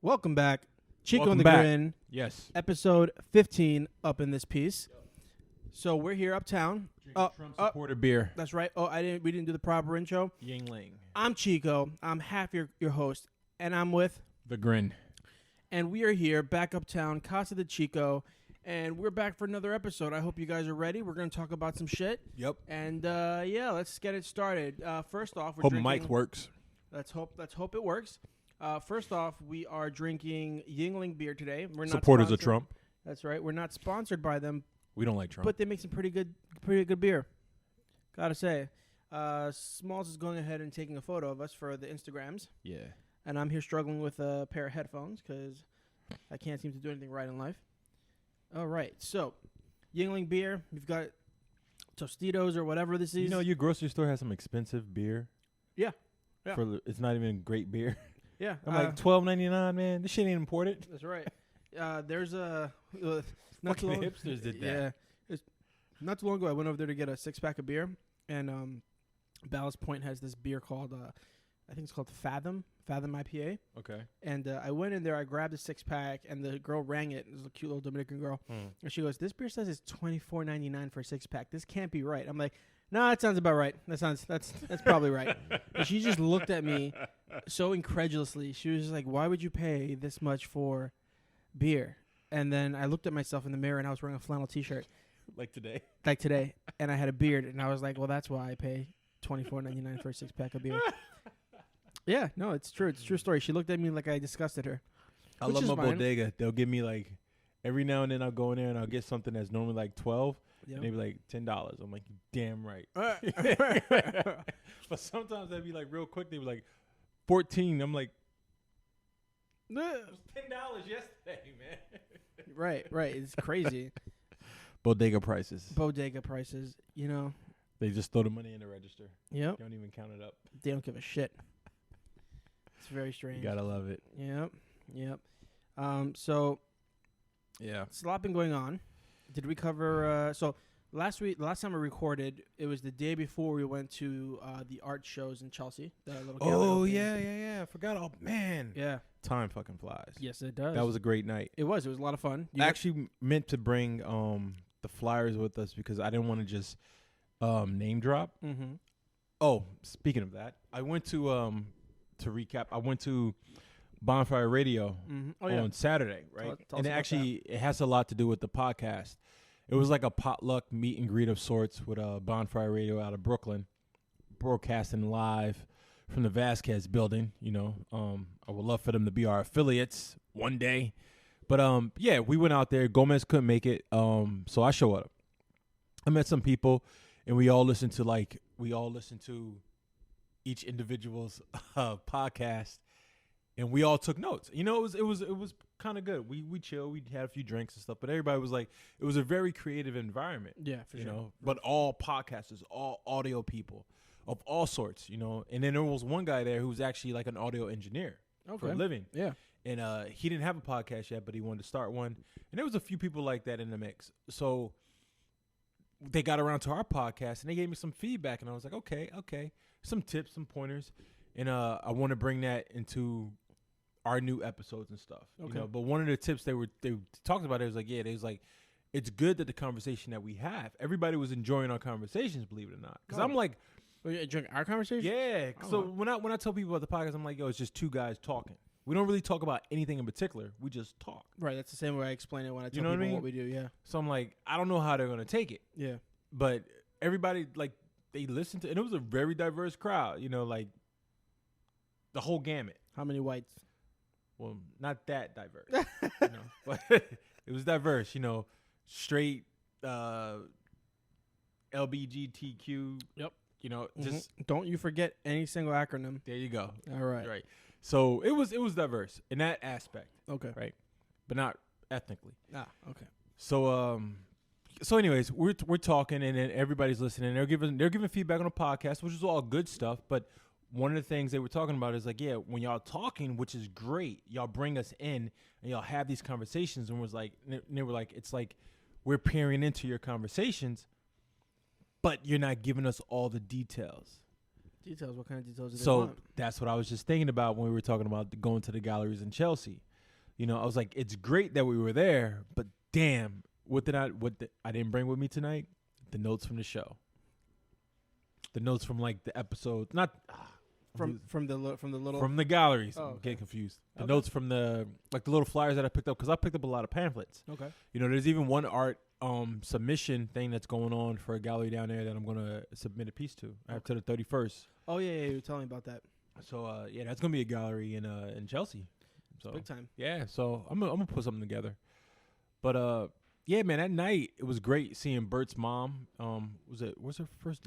Welcome back. Chico Welcome and the back. Grin. Yes. Episode 15 up in this piece. So we're here uptown. Trump supported beer. That's right. We didn't do the proper intro. Yingling. I'm Chico. I'm half your host. And I'm with. The Grin. And we are here back uptown, Casa de Chico. And we're back for another episode. I hope you guys are ready. We're going to talk about some shit. Yep. And yeah, let's get it started. First off, we're Hope drinking. mic works. Let's hope it works. First off, we are drinking Yingling beer today. We're not Supporters of sponsored. Trump. That's right. We're not sponsored by them, We don't like Trump. but they make some pretty good beer. Gotta say. Smalls is going ahead and taking a photo of us for the Instagrams. yeah. And I'm here struggling with a pair of headphones because I can't seem to do anything right in life. All right. So, Yingling beer. We've got Tostitos or whatever this is. You know, your grocery store has some expensive beer. Yeah. Yeah. It's not even great beer. Yeah. I'm like $12.99, man. This shit ain't imported. That's right. There's a... not too Fucking long, hipsters did that. Yeah. Not too long ago, I went over there to get a 6-pack of beer, and Ballast Point has this beer called, I think it's called Fathom IPA. Okay. And I went in there, I grabbed a 6-pack, and the girl rang it. It was a cute little Dominican girl. And she goes, "This beer says it's $24.99 for a 6-pack. This can't be right." I'm like, "No, that sounds about right. That's probably right." And she just looked at me so incredulously. She was just like, "Why would you pay this much for beer?" And then I looked at myself in the mirror, and I was wearing a flannel T-shirt. Like today. Like today, and I had a beard, and I was like, "Well, that's why I pay $24.99 for a 6-pack of beer." Yeah, no, it's true. It's a true story. She looked at me like I disgusted her. I Which love is my fine. bodega. They'll give me like, every now and then I'll go in there and I'll get something that's normally like $12. Yep. And they be like $10. I'm like, you damn right. But sometimes they'd be like real quick. They be like 14. I'm like, it was $10 yesterday, man. Right. It's crazy. Bodega prices. Bodega prices, you know. They just throw the money in the register. Yep. Don't even count it up. They don't give a shit. It's very strange. You gotta love it. Yep. So Yeah. it's a lot been going on. Did we cover? So last time we recorded, it was the day before we went to the art shows in Chelsea. The little gallery Oh opening. yeah. I forgot. Oh man. Yeah. Time fucking flies. Yes, it does. That was a great night. It was a lot of fun. I actually meant to bring the flyers with us because I didn't want to just name drop. Mm-hmm. Oh, speaking of that, I went to recap. I went to Bonfire Radio on Saturday, right? Tell and us about it has a lot to do with the podcast. It was like a potluck meet and greet of sorts with Bonfire Radio out of Brooklyn, broadcasting live from the Vasquez building. You know, I would love for them to be our affiliates one day. But yeah, we went out there. Gomez couldn't make it, so I showed up. I met some people, and we all listened to each individual's podcast, and we all took notes. You know, it was kind of good. We chilled. We had a few drinks and stuff, but everybody was like, it was a very creative environment. Yeah, for you sure. know, but all podcasters, all audio people of all sorts. You know, and then there was one guy there who was actually like an audio engineer for a living. Yeah. And he didn't have a podcast yet, but he wanted to start one. And there was a few people like that in the mix. So they got around to our podcast, and they gave me some feedback. And I was like, okay. Some tips, some pointers. And I want to bring that into our new episodes and stuff. Okay. You know? But one of the tips they talked about, it was like, it's good that the conversation that we have, everybody was enjoying our conversations, believe it or not. Because I'm like, During our conversation? yeah. Oh. So when I tell people about the podcast, I'm like, yo, it's just two guys talking. We don't really talk about anything in particular. We just talk. Right, that's the same way I explain it when I tell You know what I people mean? what we do, yeah. So I'm like, I don't know how they're going to take it. Yeah. But everybody, like, they listened to, and it was a very diverse crowd, you know, like the whole gamut. How many whites? Well, not that diverse, you know, but it was diverse, you know, straight LBGTQ. Yep. You know, just Don't you forget any single acronym. there you go. All right. Right. So it was diverse in that aspect, Okay. right? But not ethnically. Okay. So anyways, we're talking, and then everybody's listening. They're giving feedback on the podcast, which is all good stuff. But one of the things they were talking about is like, yeah, when y'all talking, which is great, y'all bring us in and y'all have these conversations, and they were like, it's like we're peering into your conversations, but you're not giving us all the details. Details? What kind of details do they So want? that's what I was just thinking about when we were talking about going to the galleries in Chelsea. I was like, it's great that we were there, but damn, I didn't bring with me tonight? The notes from the show. The notes from like the episode, not from the little from the galleries. Oh, I'm okay. getting confused. The Okay. notes from the little flyers that I picked up, because I picked up a lot of pamphlets. Okay. There's even one art submission thing that's going on for a gallery down there that I'm gonna submit a piece to. I have to the 31st. Oh yeah, you were telling me about that. So that's gonna be a gallery in Chelsea. So Big time. yeah, so I'm gonna put something together. But yeah, man, that night it was great seeing Bert's mom. What's her first?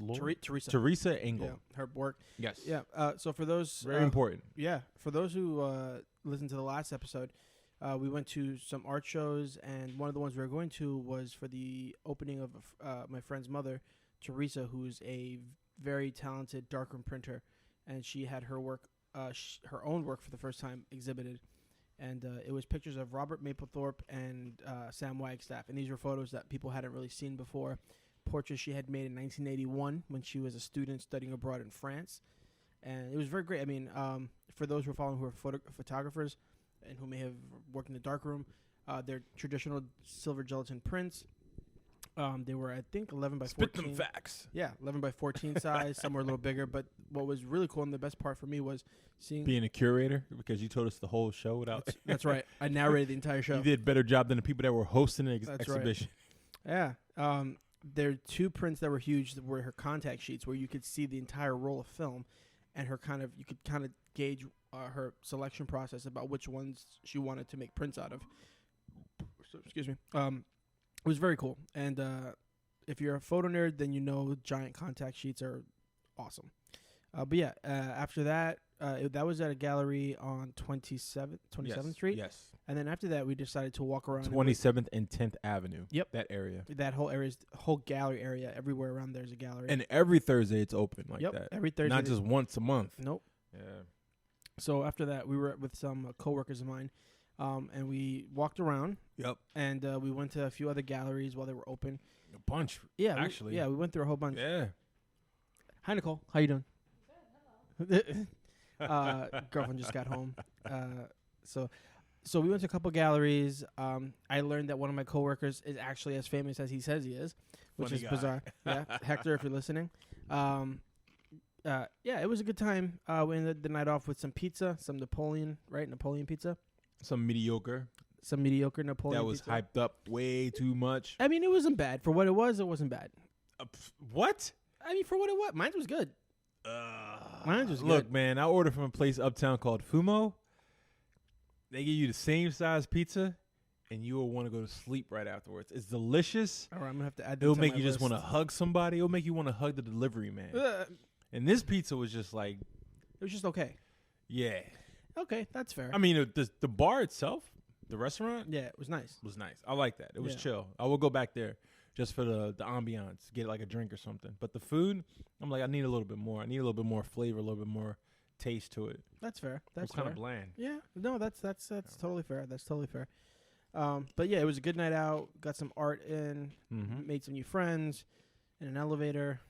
Teresa Engel. Yeah, her work. Yes. Yeah. So for those Very important. Yeah, for those who listened to the last episode, we went to some art shows, and one of the ones we were going to was for the opening of my friend's mother, Teresa, who's a very talented darkroom printer, and she had her work, her own work for the first time exhibited. And it was pictures of Robert Mapplethorpe and Sam Wagstaff. And these were photos that people hadn't really seen before. Portraits she had made in 1981 when she was a student studying abroad in France. And it was very great. I mean, for those who are following who are photographers and who may have worked in the darkroom, they're traditional silver gelatin prints. They were, I think, 11 by 14. Spit them facts. Yeah, 11 by 14 size. Some were a little bigger. But what was really cool and the best part for me was seeing... Being a curator, because you told us the whole show without... That's right. I narrated the entire show. You did a better job than the people that were hosting the That's exhibition. Right. Yeah. There are two prints that were huge that were her contact sheets where you could see the entire roll of film and you could kind of gauge her selection process about which ones she wanted to make prints out of. So, excuse me. It was very cool. And if you're a photo nerd, then you know giant contact sheets are awesome. But yeah, after that, that was at a gallery on 27th Street. Yes. And then after that, we decided to walk around 27th and 10th Avenue. Yep. That area. That whole gallery area, everywhere around there is a gallery. And every Thursday it's open like that. Every Thursday. Not just once a month. Nope. Yeah. So after that, we were with some coworkers of mine, and we walked around. Yep. And we went to a few other galleries while they were open. A bunch. Yeah. Actually. We went through a whole bunch. Yeah. Hi, Nicole. How you doing? Good. Girlfriend just got home. So we went to a couple galleries. I learned that one of my coworkers is actually as famous as he says he is, which Funny is guy. bizarre. Yeah, Hector, if you're listening. Yeah, it was a good time. We ended the night off with some pizza, some Napoleon pizza. Some mediocre. Some mediocre Napoleon That was pizza. hyped up way too much. I mean, it wasn't bad. For what it was, it wasn't bad. What? I mean, for what it was, mine was good. Mine was Look, good. man, I ordered from a place uptown called Fumo. They give you the same size pizza, and you will want to go to sleep right afterwards. It's delicious. All right, I'm going to have to add that It'll to make my you just list. want to hug somebody. It'll make you want to hug the delivery man. And this pizza was just like, It was just okay. yeah. Okay, that's fair. I mean, the bar itself, the restaurant, Yeah, it was nice. was nice. I like that. It was Yeah. chill. I will go back there just for the ambiance, get like a drink or something. But the food, I'm like, I need a little bit more. I need a little bit more flavor, a little bit more taste to it. That's fair. That's kind fair. of bland. Yeah, no, that's totally fair. That's totally fair. But yeah, it was a good night out. Got some art in. Mm-hmm. Made some new friends in an elevator.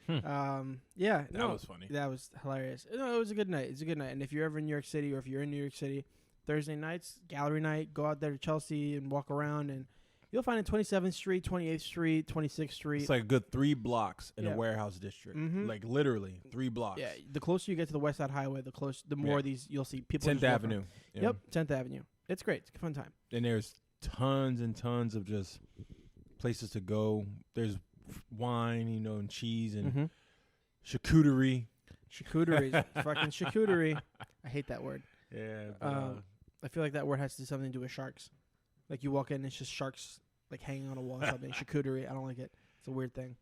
Yeah, That was funny. That was hilarious. No, it was a good night. It's a good night. And if you're ever in New York City, or if you're in New York City, Thursday nights, gallery night, go out there to Chelsea and walk around, and you'll find it 27th Street, 28th Street, 26th Street. It's like a good 3 blocks in Yeah. a warehouse district. Mhm. Like literally 3 blocks. Yeah, the closer you get to the West Side Highway, the more Yeah. these you'll see people. 10th just walking Avenue. around. Yeah. Yep, 10th Avenue. It's great. It's a fun time. And there's tons and tons of just places to go. There's wine, and cheese and charcuterie. Charcuterie, fucking charcuterie. I hate that word. Yeah. I feel like that word has to do something to do with sharks. Like you walk in, and it's just sharks like hanging on a wall or something. Charcuterie. I don't like it. It's a weird thing.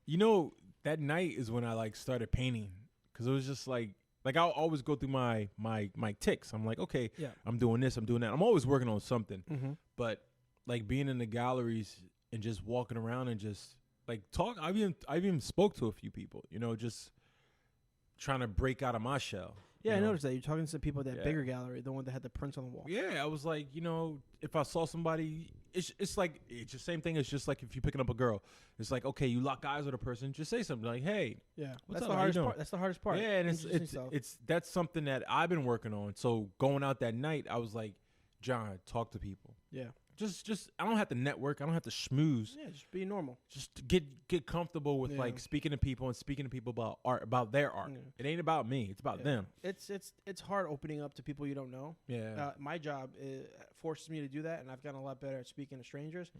That night is when I like started painting, because it was just like I'll always go through my ticks. I'm like, okay, Yeah. I'm doing this, I'm doing that. I'm always working on something. Mm-hmm. But like being in the galleries and just walking around and just like talk. I've even spoke to a few people, just trying to break out of my shell. Yeah, I noticed that. You're talking to some people at that Yeah. bigger gallery, the one that had the prints on the wall. Yeah, I was like, if I saw somebody, it's like it's the same thing. It's just like if you're picking up a girl, it's like, okay, you lock eyes with a person, just say something like, hey, Yeah, What's that's up? the How you hardest doing? part. That's the hardest part. yeah, and Introducing yourself. it's that's something that I've been working on. So going out that night, I was like, John, talk to people. Yeah. Just I don't have to network. I don't have to schmooze. Yeah, just be normal. Just to get comfortable with like speaking to people and speaking to people about art, about their art. Yeah. It ain't about me. It's about them. It's hard opening up to people you don't know. Yeah. My job forces me to do that, and I've gotten a lot better at speaking to strangers.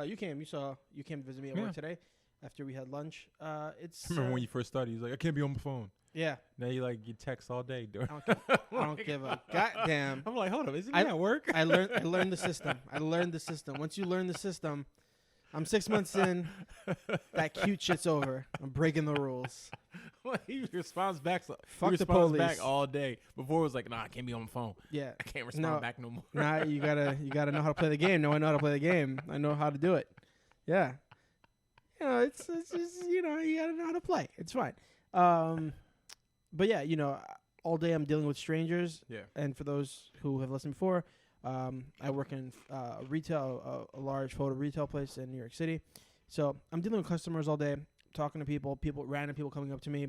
You came to visit me at work today after we had lunch. I remember when you first started, you was like, I can't be on my phone. Yeah. Now you text all day. I don't give a goddamn. I'm like, hold up, isn't that work? I learned the system. Once you learn the system, I'm 6 months in. That cute shit's over. I'm breaking the rules. He responds back. Fuck the police. Back all day. Before it was like, nah, I can't be on my phone. Yeah. I can't respond back no more. Nah, you gotta know how to play the game. No, I know how to play the game. I know how to do it. Yeah. It's just, you gotta know how to play. It's fine. But yeah, all day I'm dealing with strangers. Yeah. And for those who have listened before, I work in retail, a large photo retail place in New York City. So I'm dealing with customers all day, talking to random people coming up to me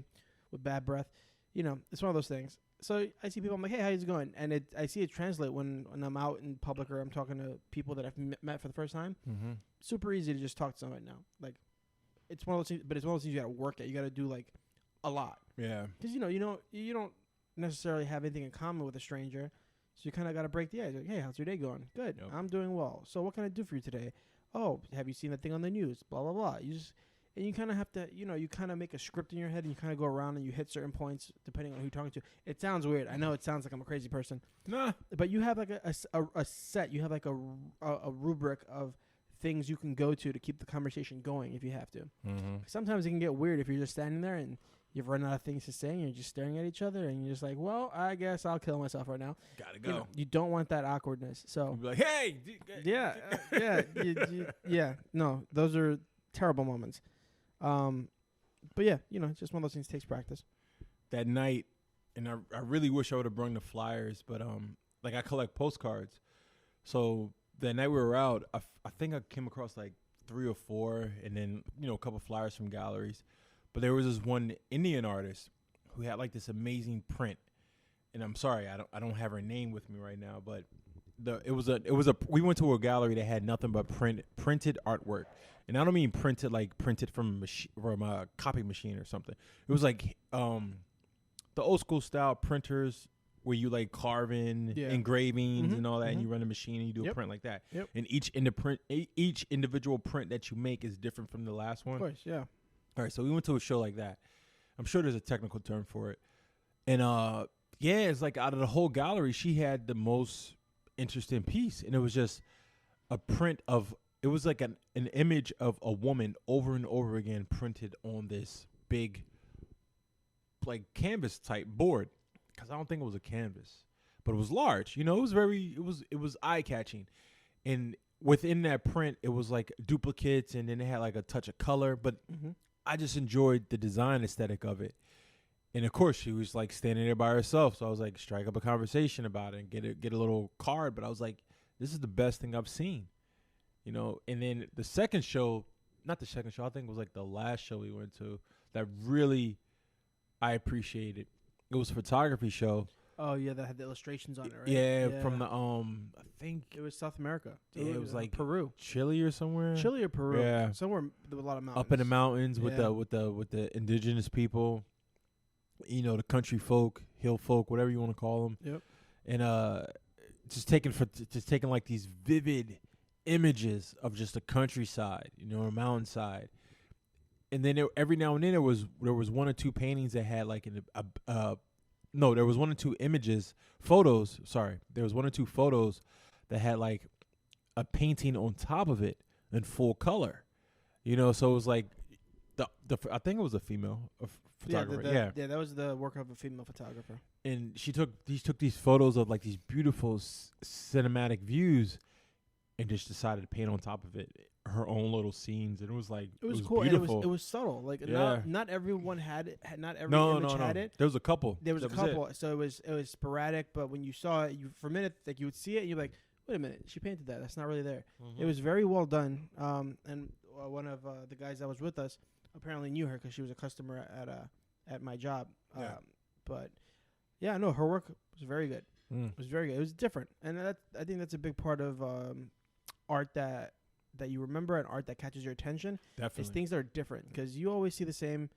with bad breath. It's one of those things. So I see people, I'm like, hey, how's it going? And I see it translate when I'm out in public or I'm talking to people that I've met for the first time. Mm-hmm. Super easy to just talk to someone now. Like, it's one of those things, but it's one of those things you got to work at. You got to do like a lot. Yeah. Because you don't necessarily have anything in common with a stranger, so you kind of got to break the ice. Like, hey, how's your day going? Good. Yep. I'm doing well. So what can I do for you today? Oh, have you seen that thing on the news? Blah blah blah. You kind of have to, you kind of make a script in your head and you kind of go around and you hit certain points depending on who you're talking to. It sounds weird. I know it sounds like I'm a crazy person. Nah. But you have like a set. You have like a rubric of things you can go to keep the conversation going if you have to. Mm-hmm. Sometimes it can get weird if you're just standing there and you've run out of things to say and you're just staring at each other and you're just like, well, I guess I'll kill myself right now. Gotta go. You don't want that awkwardness. So you'll be like, hey. Yeah. No, those are terrible moments. But yeah, it's just one of those things that takes practice. That night, and I really wish I would have brought the flyers, but like I collect postcards. So that night we were out, I think I came across like 3 or 4, and then a couple flyers from galleries. But there was this one Indian artist who had like this amazing print, and I'm sorry I don't have her name with me right now, but we went to a gallery that had nothing but printed artwork, and I don't mean printed from a copy machine or something. It was like the old school style printers where you like carve in engravings and all that, and you run a machine and you do a print like that. Yep. And each individual print that you make is different from the last one. Of course, yeah. All right, so we went to a show like that. I'm sure there's a technical term for it. And it's like out of the whole gallery, she had the most interesting piece, and it was just a print of. It was like an image of a woman over and over again printed on this big, like canvas type board. Because I don't think it was a canvas, but it was large. It was eye catching, and within that print, it was like duplicates, and then it had like a touch of color. But I just enjoyed the design aesthetic of it. And of course, she was like standing there by herself. So I was like, strike up a conversation about it and get a little card. But I was like, this is the best thing I've seen, And then the second show, not the second show, I think it was like the last show we went to that really I appreciated. It was a photography show. Oh yeah, that had the illustrations on it, right? Yeah, from the I think it was South America. Yeah, it was like Peru, Chile or somewhere. Chile or Peru. Yeah, somewhere with a lot of mountains. Up in the mountains with the indigenous people. The country folk, hill folk, whatever you want to call them. Yep. And just taking like these vivid images of just the countryside, a mountainside. And then every now and then there was 1 or 2 paintings that had like there was 1 or 2 photos. Sorry, there was 1 or 2 photos that had like a painting on top of it in full color. So it was like I think it was a female photographer. Yeah, that was the work of a female photographer. And she took these photos of like these beautiful cinematic views, and just decided to paint on top of it her own little scenes, and it was like it was cool. Beautiful. It was subtle. Like not everyone had it. Not every image had it. There was a couple. So it was sporadic. But when you saw it, for a minute, like you would see it, and you're like, wait a minute, she painted that. That's not really there. Mm-hmm. It was very well done. And one of the guys that was with us apparently knew her because she was a customer at my job. But yeah, no, her work was very good. It was very good. It was different, and I think that's a big part of art that you remember, and art that catches your attention. Definitely, is things that are different, because you always see the same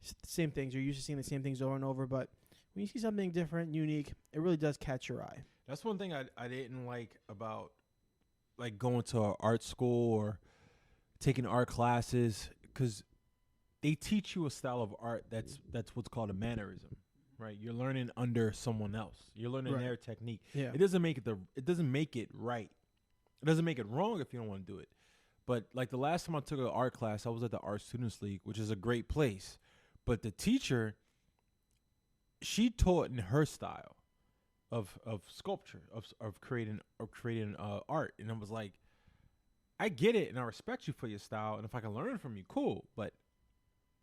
things. You're used to seeing the same things over and over, but when you see something different, unique, it really does catch your eye. That's one thing I didn't like about like going to an art school or taking art classes, because they teach you a style of art that's what's called a mannerism, right? You're learning under someone else. You're learning their technique. Yeah. It doesn't make it right. It doesn't make it wrong if you don't want to do it. But like the last time I took an art class, I was at the Art Students League, which is a great place. But the teacher, she taught in her style of sculpture, of creating art, and it was like, I get it, and I respect you for your style, and if I can learn from you, cool. But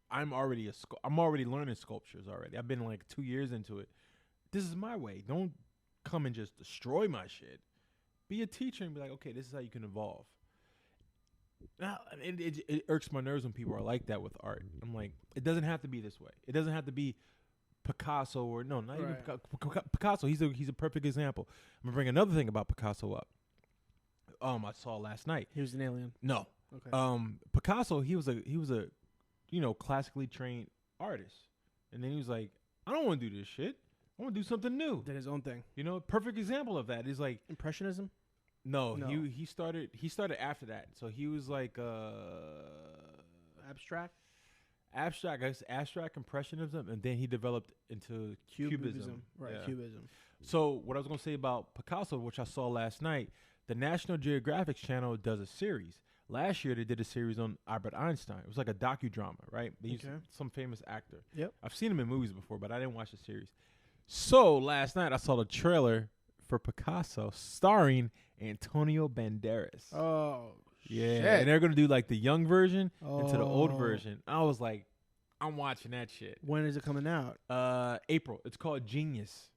I'm already learning sculptures already. I've been like 2 years into it. This is my way. Don't come and just destroy my shit. Be a teacher and be like, okay, this is how you can evolve. Now, it irks my nerves when people are like that with art. I'm like, it doesn't have to be this way. It doesn't have to be Picasso or not even Picasso. He's a perfect example. I'm gonna bring another thing about Picasso up. I saw last night. He was an alien. No. Okay. Picasso, he was a classically trained artist, and then he was like, I don't want to do this shit. I want to do something new. Did his own thing. Perfect example of that is like Impressionism. No. He started after that. So he was like Abstract, I guess abstract impressionism, and then he developed into cubism. Right, Yeah. cubism. So what I was gonna say about Picasso, which I saw last night, the National Geographic Channel does a series. Last year they did a series on Albert Einstein. It was like a docudrama, right? They used some famous actor. Yep. I've seen him in movies before, but I didn't watch the series. So last night I saw the trailer for Picasso starring Antonio Banderas. Oh, yeah. shit. And they're going to do like the young version into the old version. I was like, I'm watching that shit. When is it coming out? April. It's called Genius.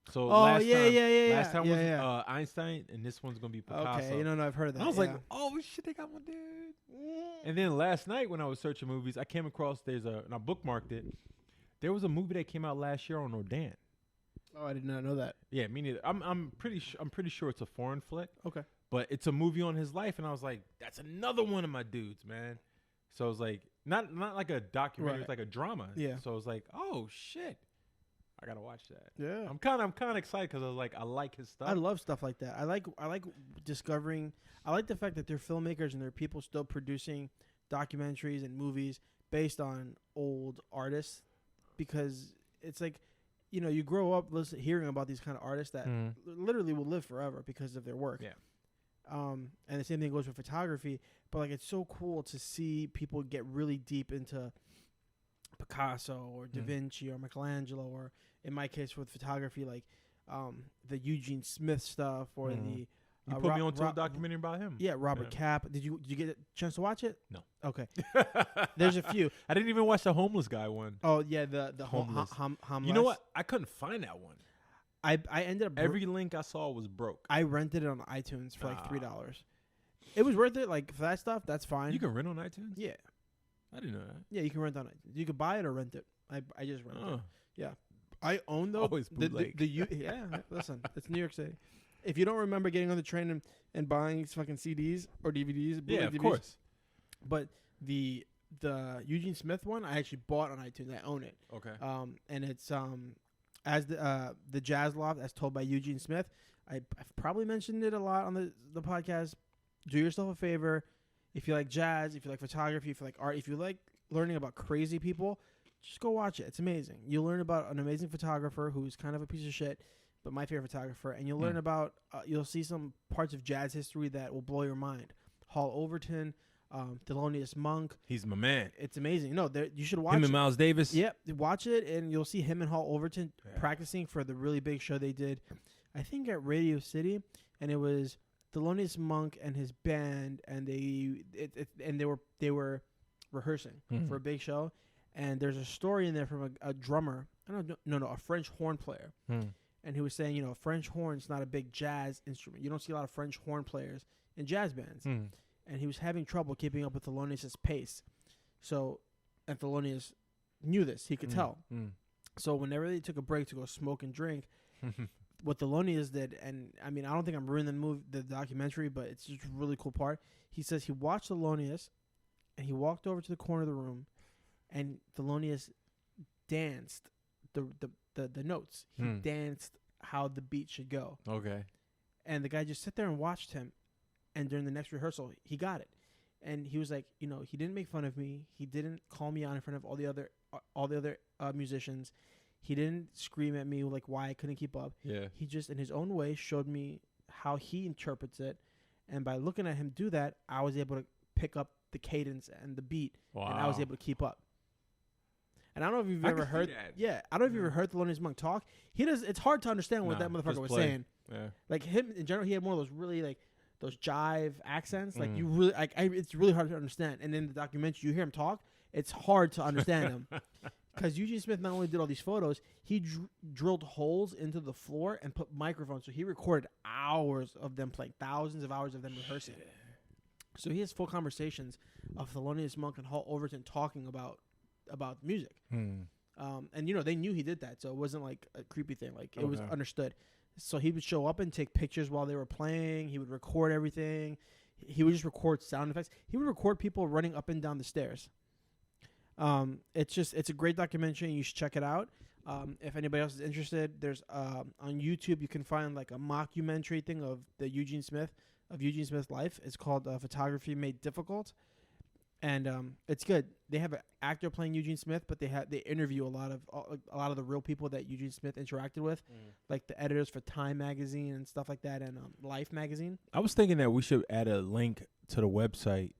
So last time was Einstein, and this one's going to be Picasso. Okay, I've heard of that. I was like, oh shit, they got my dude. And then last night when I was searching movies, I came across and I bookmarked it. There was a movie that came out last year on Rodan. Oh, I did not know that. Yeah, me neither. I'm pretty sure it's a foreign flick. Okay. But it's a movie on his life, and I was like, that's another one of my dudes, man. So it was like not like a documentary, it's like a drama. Yeah. So it was like, oh shit, I gotta watch that. Yeah. I'm kind of excited because I was like, I like his stuff. I love stuff like that. I like discovering. I like the fact that they're filmmakers and there are people still producing documentaries and movies based on old artists, because it's like, you grow up hearing about these kind of artists that literally will live forever because of their work. Yeah. And the same thing goes for photography. But like, it's so cool to see people get really deep into Picasso or Da Vinci or Michelangelo, or in my case with photography, like the Eugene Smith stuff, or the you put me onto a documentary about him. Yeah, Robert Kapp. Did you get a chance to watch it? No. Okay. There's a few. I didn't even watch the homeless guy one. Oh yeah, the homeless. homeless. You know what? I couldn't find that one. I ended up every link I saw was broke. I rented it on iTunes for like $3. It was worth it. Like for that stuff, that's fine. You can rent on iTunes? Yeah. I didn't know that. Yeah, you can rent on it. You can buy it or rent it. I just rented it. Yeah. I own Always bootleg. Yeah, listen, it's New York City. If you don't remember getting on the train and buying fucking CDs or DVDs, yeah, of DVDs, course. But the Eugene Smith one, I actually bought on iTunes. I own it. Okay. And it's as the Jazz Loft, as told by Eugene Smith. I've probably mentioned it a lot on the podcast. Do yourself a favor. If you like jazz, if you like photography, if you like art, if you like learning about crazy people, just go watch it. It's amazing. You'll learn about an amazing photographer who's kind of a piece of shit, but my favorite photographer. And you'll learn about, you'll see some parts of jazz history that will blow your mind. Hall Overton, Thelonious Monk. He's my man. It's amazing. No, you should watch him and Miles Davis. Yep, watch it, and you'll see him and Hall Overton practicing for the really big show they did, I think at Radio City, and it was Thelonious Monk and his band, and they were rehearsing for a big show. And there's a story in there from a drummer. A French horn player. And he was saying, a French horn's not a big jazz instrument. You don't see a lot of French horn players in jazz bands. And he was having trouble keeping up with Thelonious' pace. And Thelonious knew this. He could tell. So whenever they took a break to go smoke and drink, what Thelonious did, and I mean, I don't think I'm ruining the documentary, but it's just a really cool part. He says he watched Thelonious, and he walked over to the corner of the room, and Thelonious danced the notes. He danced how the beat should go. Okay. And the guy just sat there and watched him, and during the next rehearsal, he got it. And he was like, you know, he didn't make fun of me. He didn't call me out in front of all the other musicians. He didn't scream at me like why I couldn't keep up. Yeah. He just, in his own way, showed me how he interprets it. And by looking at him do that, I was able to pick up the cadence and the beat, and I was able to keep up. And I don't know if you've ever heard. Yeah, I don't know if you've ever heard Thelonious Monk talk. He does. It's hard to understand what that motherfucker was saying. Yeah. Like him in general, he had one of those really like those jive accents. Like you really like. It's really hard to understand. And in the documentary, you hear him talk. It's hard to understand him. Because Eugene Smith not only did all these photos, he drilled holes into the floor and put microphones. So he recorded hours of them playing, thousands of hours of them rehearsing. So he has full conversations of Thelonious Monk and Hall Overton talking about music. And, you know, they knew he did that. So it wasn't like a creepy thing. Like, it was understood. So he would show up and take pictures while they were playing. He would record everything. He would just record sound effects. He would record people running up and down the stairs. It's a great documentary. You should check it out. If anybody else is interested, there's on YouTube you can find like a mockumentary thing of Eugene Smith's life. It's called Photography Made Difficult, and it's good. They have an actor playing Eugene Smith, but they interview a lot of the real people that Eugene Smith interacted with, like the editors for Time magazine and stuff like that, and Life magazine. I was thinking that we should add a link to the website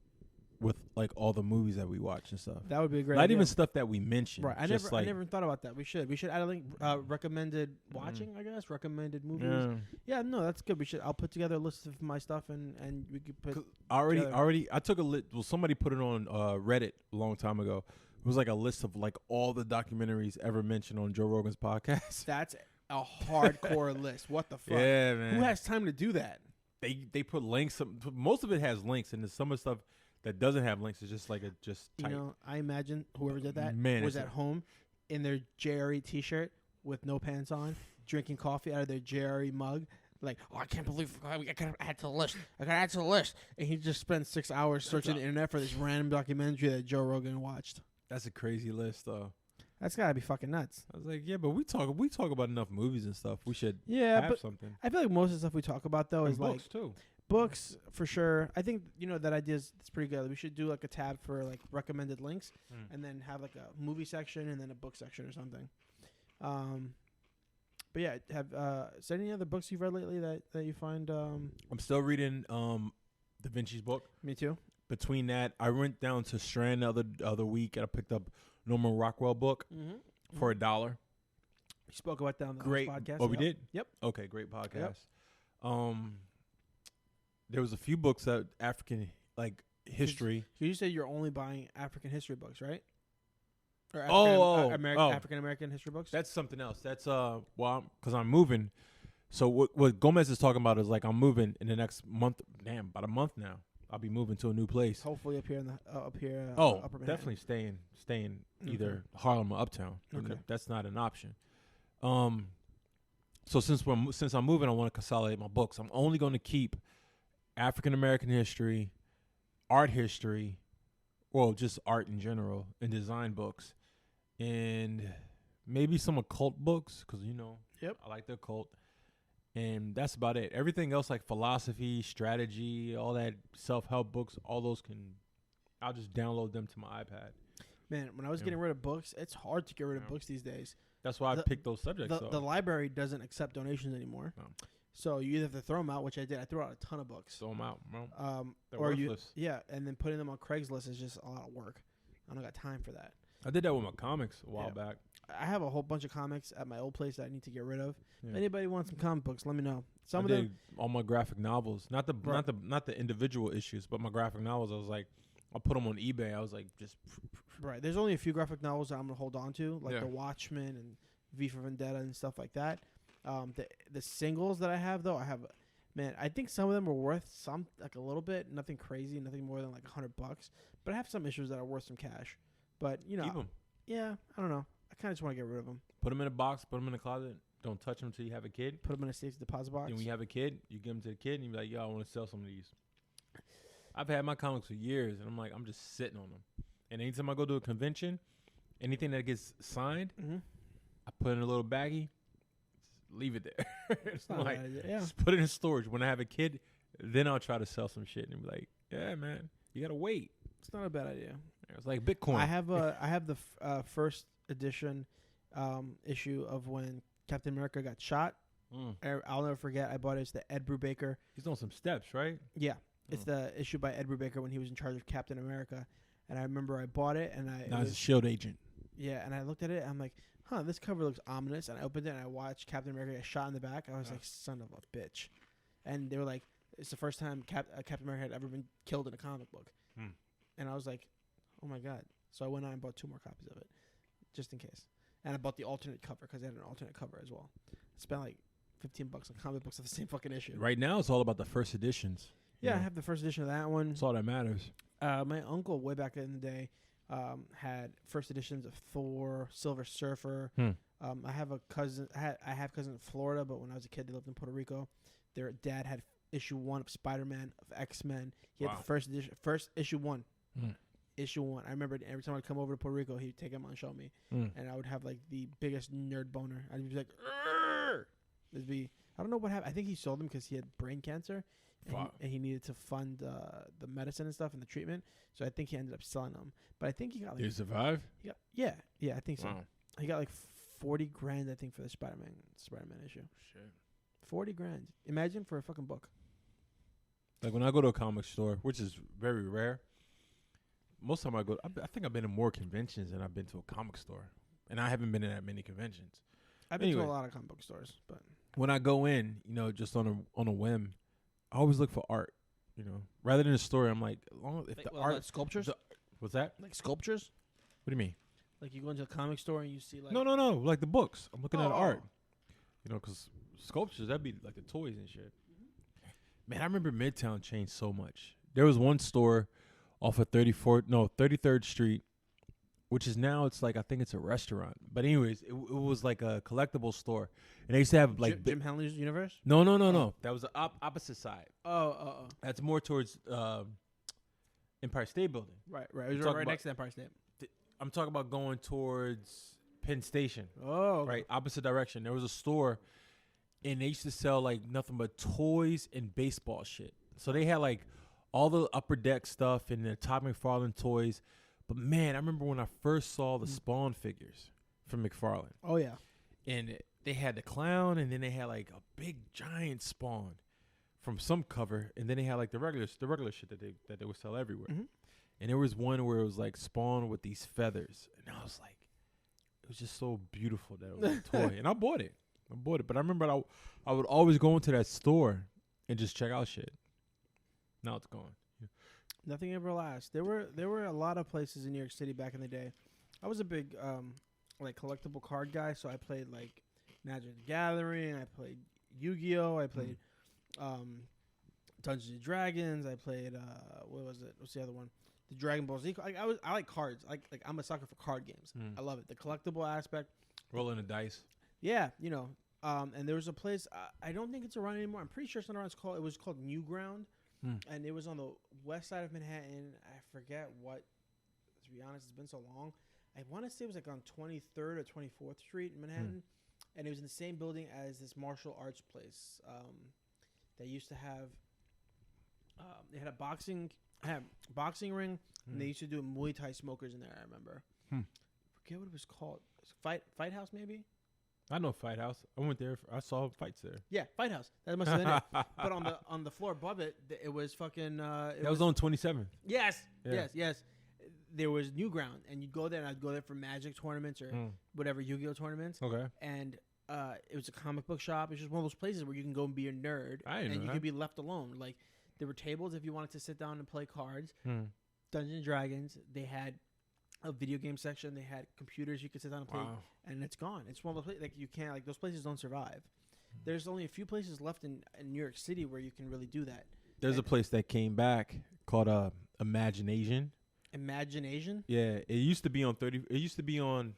with like all the movies that we watch and stuff. That would be a great idea. Not even stuff that we mentioned. Right. I never thought about that. We should add a link. Recommended watching, I guess. Recommended movies. Yeah, no, that's good. I'll put together a list of my stuff and we could put. I took a list. Well, somebody put it on Reddit a long time ago. It was like a list of like all the documentaries ever mentioned on Joe Rogan's podcast. That's a hardcore list. What the fuck? Yeah, man. Who has time to do that? They put links. Most of it has links, and some of the stuff that doesn't have links is just like type. You know, I imagine whoever did that was at home in their Jerry t-shirt with no pants on, drinking coffee out of their Jerry mug. Like, oh, I can't believe I gotta add to the list. And he just spent 6 hours searching the internet for this random documentary that Joe Rogan watched. That's a crazy list, though. That's gotta be fucking nuts. I was like, yeah, but we talk about enough movies and stuff. We should have something. I feel like most of the stuff we talk about though is books like too. Books for sure. I think that idea is pretty good. We should do like a tab for like recommended links, and then have like a movie section and then a book section or something. But yeah, is there any other books you've read lately that you find? I'm still reading Da Vinci's book. Me too. Between that, I went down to Strand the other week and I picked up Norman Rockwell book for $1. We spoke about that on the great podcast. Oh, we did? Yep. Okay, great podcast. Yep. There was a few books that African like history. You said you're only buying African history books, right? Or African American history books. That's something else. That's because I'm moving. So what Gomez is talking about is like I'm moving in the next month. Damn, about a month now. I'll be moving to a new place. Hopefully up here in the Upper Manhattan. Definitely staying either Harlem or Uptown. Okay, that's not an option. So since I'm moving, I want to consolidate my books. I'm only going to keep African American history, art history, well, just art in general, and design books, and maybe some occult books because I like the occult, and that's about it. Everything else like philosophy, strategy, all that self-help books, all those I'll just download them to my iPad. Man, when I was getting rid of books, it's hard to get rid of books these days. That's why I picked those subjects. The library doesn't accept donations anymore. No. So you either have to throw them out, which I did. I threw out a ton of books. Throw them out, bro. They're or worthless. And then putting them on Craigslist is just a lot of work. I don't got time for that. I did that with my comics a while back. I have a whole bunch of comics at my old place that I need to get rid of. Yeah. If anybody wants some comic books, let me know. Some of them, all my graphic novels, not the individual issues, but my graphic novels. I was like, I'll put them on eBay. I was like, just right. There's only a few graphic novels that I'm gonna hold on to, like The Watchmen and V for Vendetta and stuff like that. The singles that I have though, man, I think some of them are worth some like a little bit, nothing crazy, nothing more than like $100. But I have some issues that are worth some cash. But keep them. Yeah, I don't know. I kind of just want to get rid of them. Put them in a box. Put them in a closet. don't touch them until you have a kid. Put them in a safe deposit box. And when you have a kid, you give them to the kid, and you be like, yo, I want to sell some of these. I've had my comics for years, and I'm like, I'm just sitting on them. And anytime I go to a convention, anything that gets signed, I put it in a little baggie, leave it there. It's not like, a bad idea, yeah. just put it in storage. When I have a kid, then I'll try to sell some shit and be like, yeah, man, you gotta wait. It's not a bad idea. It's like Bitcoin. I have the first edition issue of when Captain America got shot. I'll never forget. I bought it. It's the Ed Brubaker. He's on some steps, right? Yeah, it's the issue by Ed Brubaker when he was in charge of Captain America. And I remember I bought it, and now he's a SHIELD agent. Yeah, and I looked at it, and I'm like, huh, this cover looks ominous. And I opened it, and I watched Captain America get shot in the back. I was like, son of a bitch. And they were like, it's the first time Captain America had ever been killed in a comic book. And I was like, oh, my God. So I went on and bought 2 more copies of it, just in case. And I bought the alternate cover because they had an alternate cover as well. I spent like $15 on comic books of the same fucking issue. Right now, it's all about the first editions. Yeah, I have the first edition of that one. That's all that matters. My uncle, way back in the day, had first editions of Thor, Silver Surfer. I have a cousin. I have cousins in Florida, but when I was a kid, they lived in Puerto Rico. Their dad had issue 1 of Spider-Man, of X-Men. He had the first edition, first issue 1. Issue 1. I remember every time I'd come over to Puerto Rico, he'd take him and show me, and I would have like the biggest nerd boner. I'd be like, it'd be. I don't know what happened. I think he sold them because he had brain cancer. And he needed to fund the medicine and stuff and the treatment. So I think he ended up selling them. But I think he got like... Did he survive? Yeah, I think so. Wow. He got like $40,000, I think, for the Spider-Man issue. Shit. $40,000. Imagine for a fucking book. Like when I go to a comic store, which is very rare, most of the time I think I've been to more conventions than I've been to a comic store. And I haven't been to that many conventions. I've been to a lot of comic book stores. But when I go in, just on a whim, I always look for art, rather than a story. I'm like, art, like sculptures. What's that? Like sculptures. What do you mean? Like you go into a comic store and you see like no, like the books. I'm looking at art, because sculptures that'd be like the toys and shit. Man, I remember Midtown changed so much. There was one store off of 33rd Street, which is now it's like I think it's a restaurant. But anyways, it was like a collectible store, and they used to have like Jim Henley's Universe. No. That was the opposite side. Oh. That's more towards Empire State Building. Right. It was right next to Empire State. I'm talking about going towards Penn Station. Oh. Okay. Right, opposite direction. There was a store, and they used to sell like nothing but toys and baseball shit. So they had like all the Upper Deck stuff and the Todd McFarlane toys. But man, I remember when I first saw the Spawn figures from McFarlane. Oh yeah. And they had the clown, and then they had like a big giant Spawn from some cover, and then they had like the regular shit that they would sell everywhere. And there was one where it was like Spawn with these feathers, and I was like, it was just so beautiful that it was a toy, and I bought it. But I remember I would always go into that store and just check out shit. Now it's gone. Nothing ever lasts. There were a lot of places in New York City back in the day. I was a big like collectible card guy, so I played like Magic the Gathering, I played Yu-Gi-Oh, I played Dungeons and Dragons, I played what was it? What's the other one? The Dragon Ball Z. I like cards. Like I'm a sucker for card games. I love it. The collectible aspect. Rolling the dice. Yeah, and there was a place I don't think it's around anymore. I'm pretty sure it's not around. It was called Newground. And it was on the west side of Manhattan. I forget what. To be honest, it's been so long. I want to say it was like on 23rd or 24th Street in Manhattan, and it was in the same building as this martial arts place. They used to have. They had a boxing ring, and they used to do Muay Thai smokers in there. I remember. Forget what it was called. Fight House maybe. I know Fight House. I went there. I saw fights there. Yeah, Fight House. That must have been it. But on the floor above it, it was fucking. That was on 27th. Yes. There was Newground, and you'd go there, and I'd go there for Magic tournaments or whatever Yu-Gi-Oh tournaments. Okay. And it was a comic book shop. It's just one of those places where you can go and be a nerd, and you could be left alone. Like there were tables if you wanted to sit down and play cards. Dungeons and Dragons. They had a video game section. They had computers you could sit down and play, and it's gone. It's one of those places like you can't like those places don't survive. There's only a few places left in New York City where you can really do that. There's a place that came back called Imagination. Imagination? Yeah, it used to be on 30. It used to be on.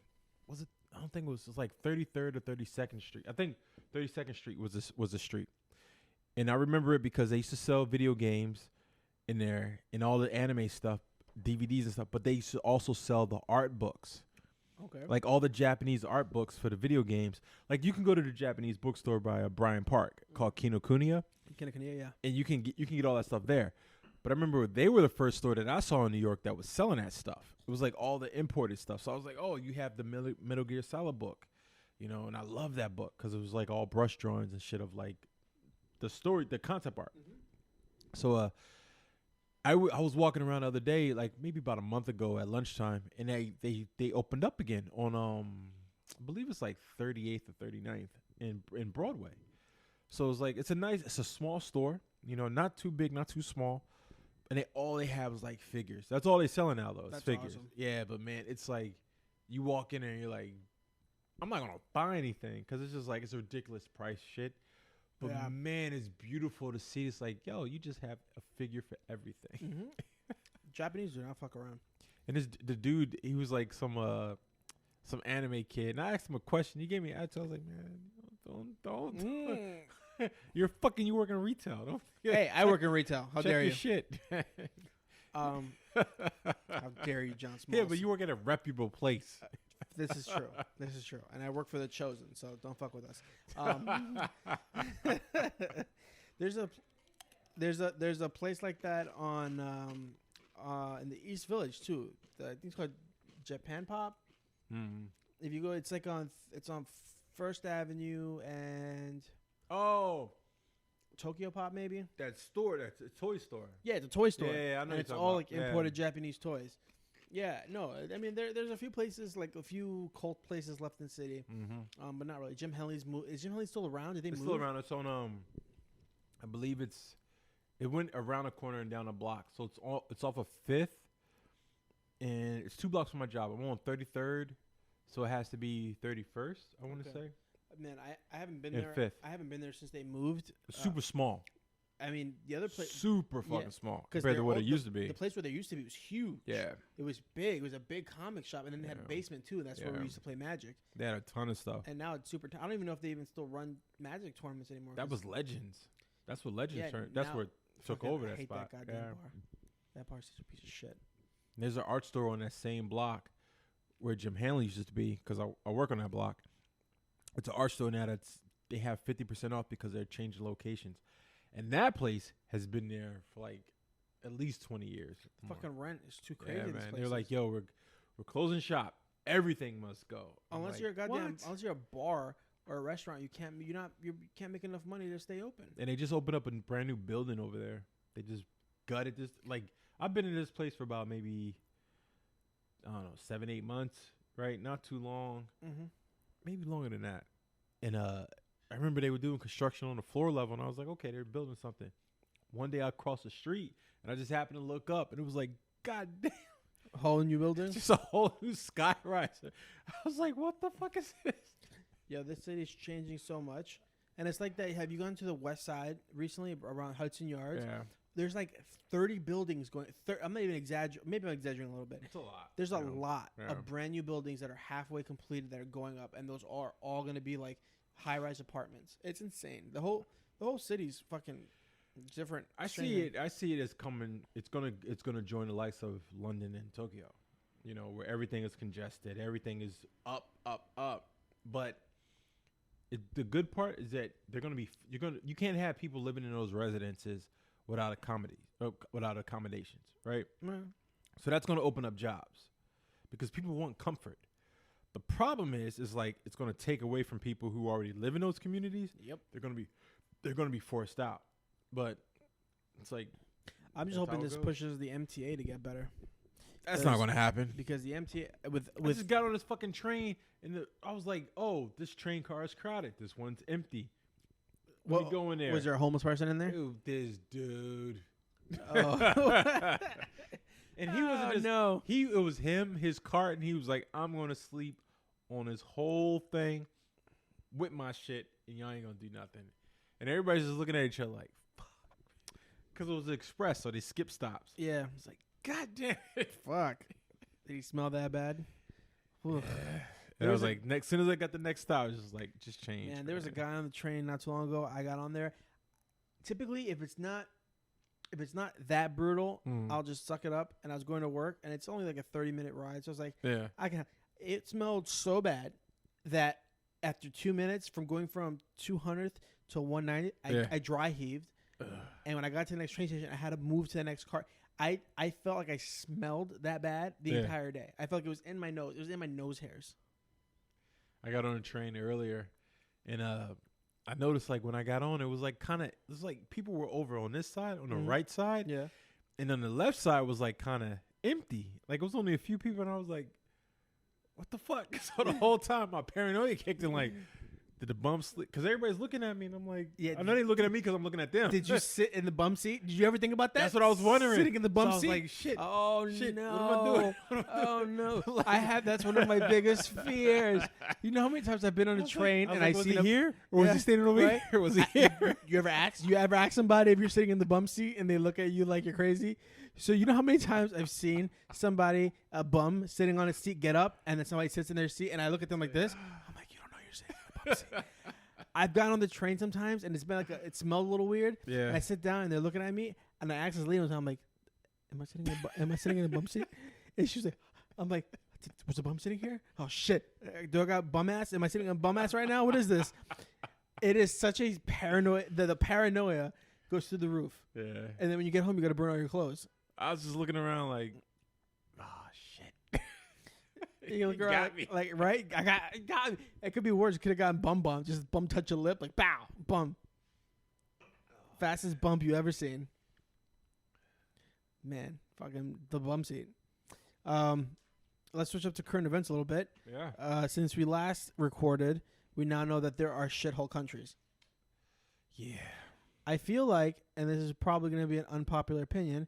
Was it? I don't think it was like 33rd or 32nd Street. I think 32nd Street was the street. And I remember it because they used to sell video games in there and all the anime stuff, DVDs and stuff, but they used to also sell the art books. Okay. Like all the Japanese art books for the video games. Like you can go to the Japanese bookstore by Bryant Park called Kinokuniya. Kinokuniya, yeah. And you can get all that stuff there. But I remember they were the first store that I saw in New York that was selling that stuff. It was like all the imported stuff. So I was like, oh, you have the Metal Gear Solid book, you know, and I love that book because it was like all brush drawings and shit of like the story, the concept art. Mm-hmm. So I was walking around the other day, like maybe about a month ago at lunchtime, and they opened up again on I believe it's like 38th or 39th in Broadway. So it's like it's a small store, you know, not too big, not too small. And all they have is like figures. That's all they selling now though. It's figures. Awesome. Yeah, but man, it's like you walk in there and you're like, I'm not gonna buy anything because it's just like it's a ridiculous price shit. But man, it's beautiful to see. It's like, yo, you just have a figure for everything. Mm-hmm. Japanese do not fuck around. And the dude, he was like some anime kid. And I asked him a question. He gave me an answer. I was like, man, don't. You work in retail. Don't. Hey, I work in retail. How dare you? Shit. How dare you, John Smalls? Yeah, but you work at a reputable place. This is true. This is true. And I work for The Chosen, so don't fuck with us. There's a place like that on in the East Village too. I think it's called Japan Pop. Mm-hmm. If you go, it's like on First Avenue and Tokyo Pop maybe. That store, that's a toy store. Yeah, it's a toy store. Yeah, I know. And it's all like imported Japanese toys. Yeah, no, I mean there's a few places, like a few cult places left in the city, but not really. Jim Henley's is Jim Henley still around? Did they move? Still around. It's on I believe it went around a corner and down a block, so it's off of 5th, and it's 2 blocks from my job. I'm on 33rd, so it has to be 31st. I want to say. Man, I haven't been and there. 5th. I haven't been there since they moved. It's super small. I mean, the other place super fucking small compared to what it used to be. The place where they used to be was huge. Yeah, it was big. It was a big comic shop, and then they had a basement too, and that's where we used to play Magic. They had a ton of stuff. And now it's super. I don't even know if they even still run Magic tournaments anymore. That was Legends. That's what Legends turned. That's where it took over that spot. That goddamn bar. That bar's such a piece of shit. There's an art store on that same block where Jim Hanley used to be, because I work on that block. It's an art store now they have 50% off because they're changing locations. And that place has been there for like at least 20 years. Fucking rent is too crazy. Yeah, man. They're like, yo, we're closing shop. Everything must go. Unless you're a bar or a restaurant, you can't make enough money to stay open. And they just opened up a brand new building over there. They just gutted this. Like, I've been in this place for about maybe, I don't know, 7-8 months, right? Not too long. Mm-hmm. Maybe longer than that. And I remember they were doing construction on the floor level, and I was like, okay, they're building something. One day I crossed the street, and I just happened to look up, and it was like, God damn. A whole new building? Just a whole new skyrise. I was like, what the fuck is this? Yeah, this city's changing so much. And it's like that. Have you gone to the west side recently around Hudson Yards? Yeah. There's like 30 buildings going. I'm not even exaggerating. Maybe I'm exaggerating a little bit. It's a lot. There's a lot of brand new buildings that are halfway completed that are going up, and those are all going to be like high-rise apartments. It's insane. The whole city's fucking different. I see it as coming. It's gonna join the likes of London and Tokyo, you know, where everything is congested, everything is up. But the good part is that you can't have people living in those residences without accommodations, right? Mm. So that's gonna open up jobs because people want comfort. The problem is like it's going to take away from people who already live in those communities. Yep. They're going to be forced out. But it's like I'm just hoping this pushes the MTA to get better. That's not going to happen because the MTA I just got on this fucking train and I was like, "Oh, this train car is crowded. This one's empty." Let me go in there. Was there a homeless person in there? Dude, this dude. Oh. And he wasn't it was him, his cart, and he was like, I'm gonna sleep on this whole thing with my shit, and y'all ain't gonna do nothing. And everybody's just looking at each other like, fuck. Because it was express, so they skip stops. Yeah. It's like, God damn it. Fuck. Did he smell that bad? Yeah. And I was like, as soon as I got the next stop, I was just like, just change. Man, there was a guy on the train not too long ago. I got on there. Typically, if it's not that brutal, I'll just suck it up. And I was going to work, and it's only like a 30-minute ride. So I was like, yeah. It smelled so bad that after 2 minutes from going from 200th to 190, I dry heaved. And when I got to the next train station, I had to move to the next car. I felt like I smelled that bad the entire day. I felt like it was in my nose. It was in my nose hairs. I got on a train earlier, and I noticed like when I got on, it was like people were over on this side, on the right side, and on the left side was like kind of empty. Like it was only a few people, and I was like, "What the fuck?" So the whole time my paranoia kicked in. Like, did the bum sleep? Because everybody's looking at me, and I'm like, I know they're looking at me because I'm looking at them. Did you sit in the bum seat? Did you ever think about that? That's what I was wondering. Sitting in the bum so seat. I was like, shit. Oh shit, no. What am I doing? Oh no. That's one of my biggest fears. You know how many times I've been on a train and I was see he here, or was he standing over here, or was he here? You ever ask somebody if you're sitting in the bum seat and they look at you like you're crazy? So you know how many times I've seen somebody, a bum, sitting on a seat, get up, and then somebody sits in their seat, and I look at them like this. I'm like, you don't know you're sitting in the bum seat. I've gotten on the train sometimes, and it's been it smelled a little weird. Yeah. And I sit down, and they're looking at me, and I ask this lady, and I'm like, am I sitting in a bum seat? And she's like, I'm like, was the bum sitting here? Oh shit! Do I got bum ass? Am I sitting on bum ass right now? What is this? It is such a paranoia. The paranoia goes through the roof. Yeah. And then when you get home, you got to burn all your clothes. I was just looking around like, oh shit. You look around like right? I got me. It could be worse. Could have gotten bum. Just bum touch your lip, like bow, bum. Fastest bump you ever seen. Man, fucking the bum seat. Let's switch up to current events a little bit. Yeah. Since we last recorded, we now know that there are shithole countries. Yeah. I feel like, and this is probably going to be an unpopular opinion,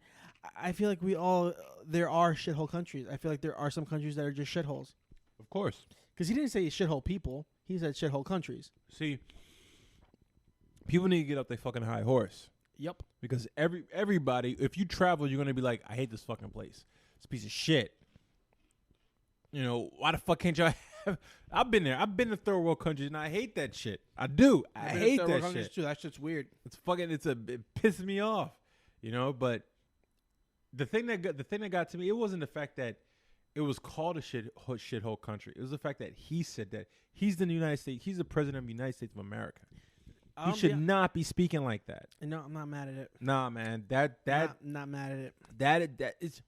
I feel like there are shithole countries. I feel like there are some countries that are just shitholes. Of course. Because he didn't say shithole people. He said shithole countries. See, people need to get up their fucking high horse. Yep. Because everybody, if you travel, you're going to be like, I hate this fucking place. It's a piece of shit. You know, why the fuck can't y'all have... I've been there. I've been to third world countries, and I hate that shit. I do. I hate that shit. Too. That shit's weird. It pisses me off, you know. But the thing that got to me, it wasn't the fact that it was called a shithole country. It was the fact that he said that he's the United States. He's the president of the United States of America. He should not be speaking like that. No, I'm not mad at it. Nah, man. Not mad at it. That is.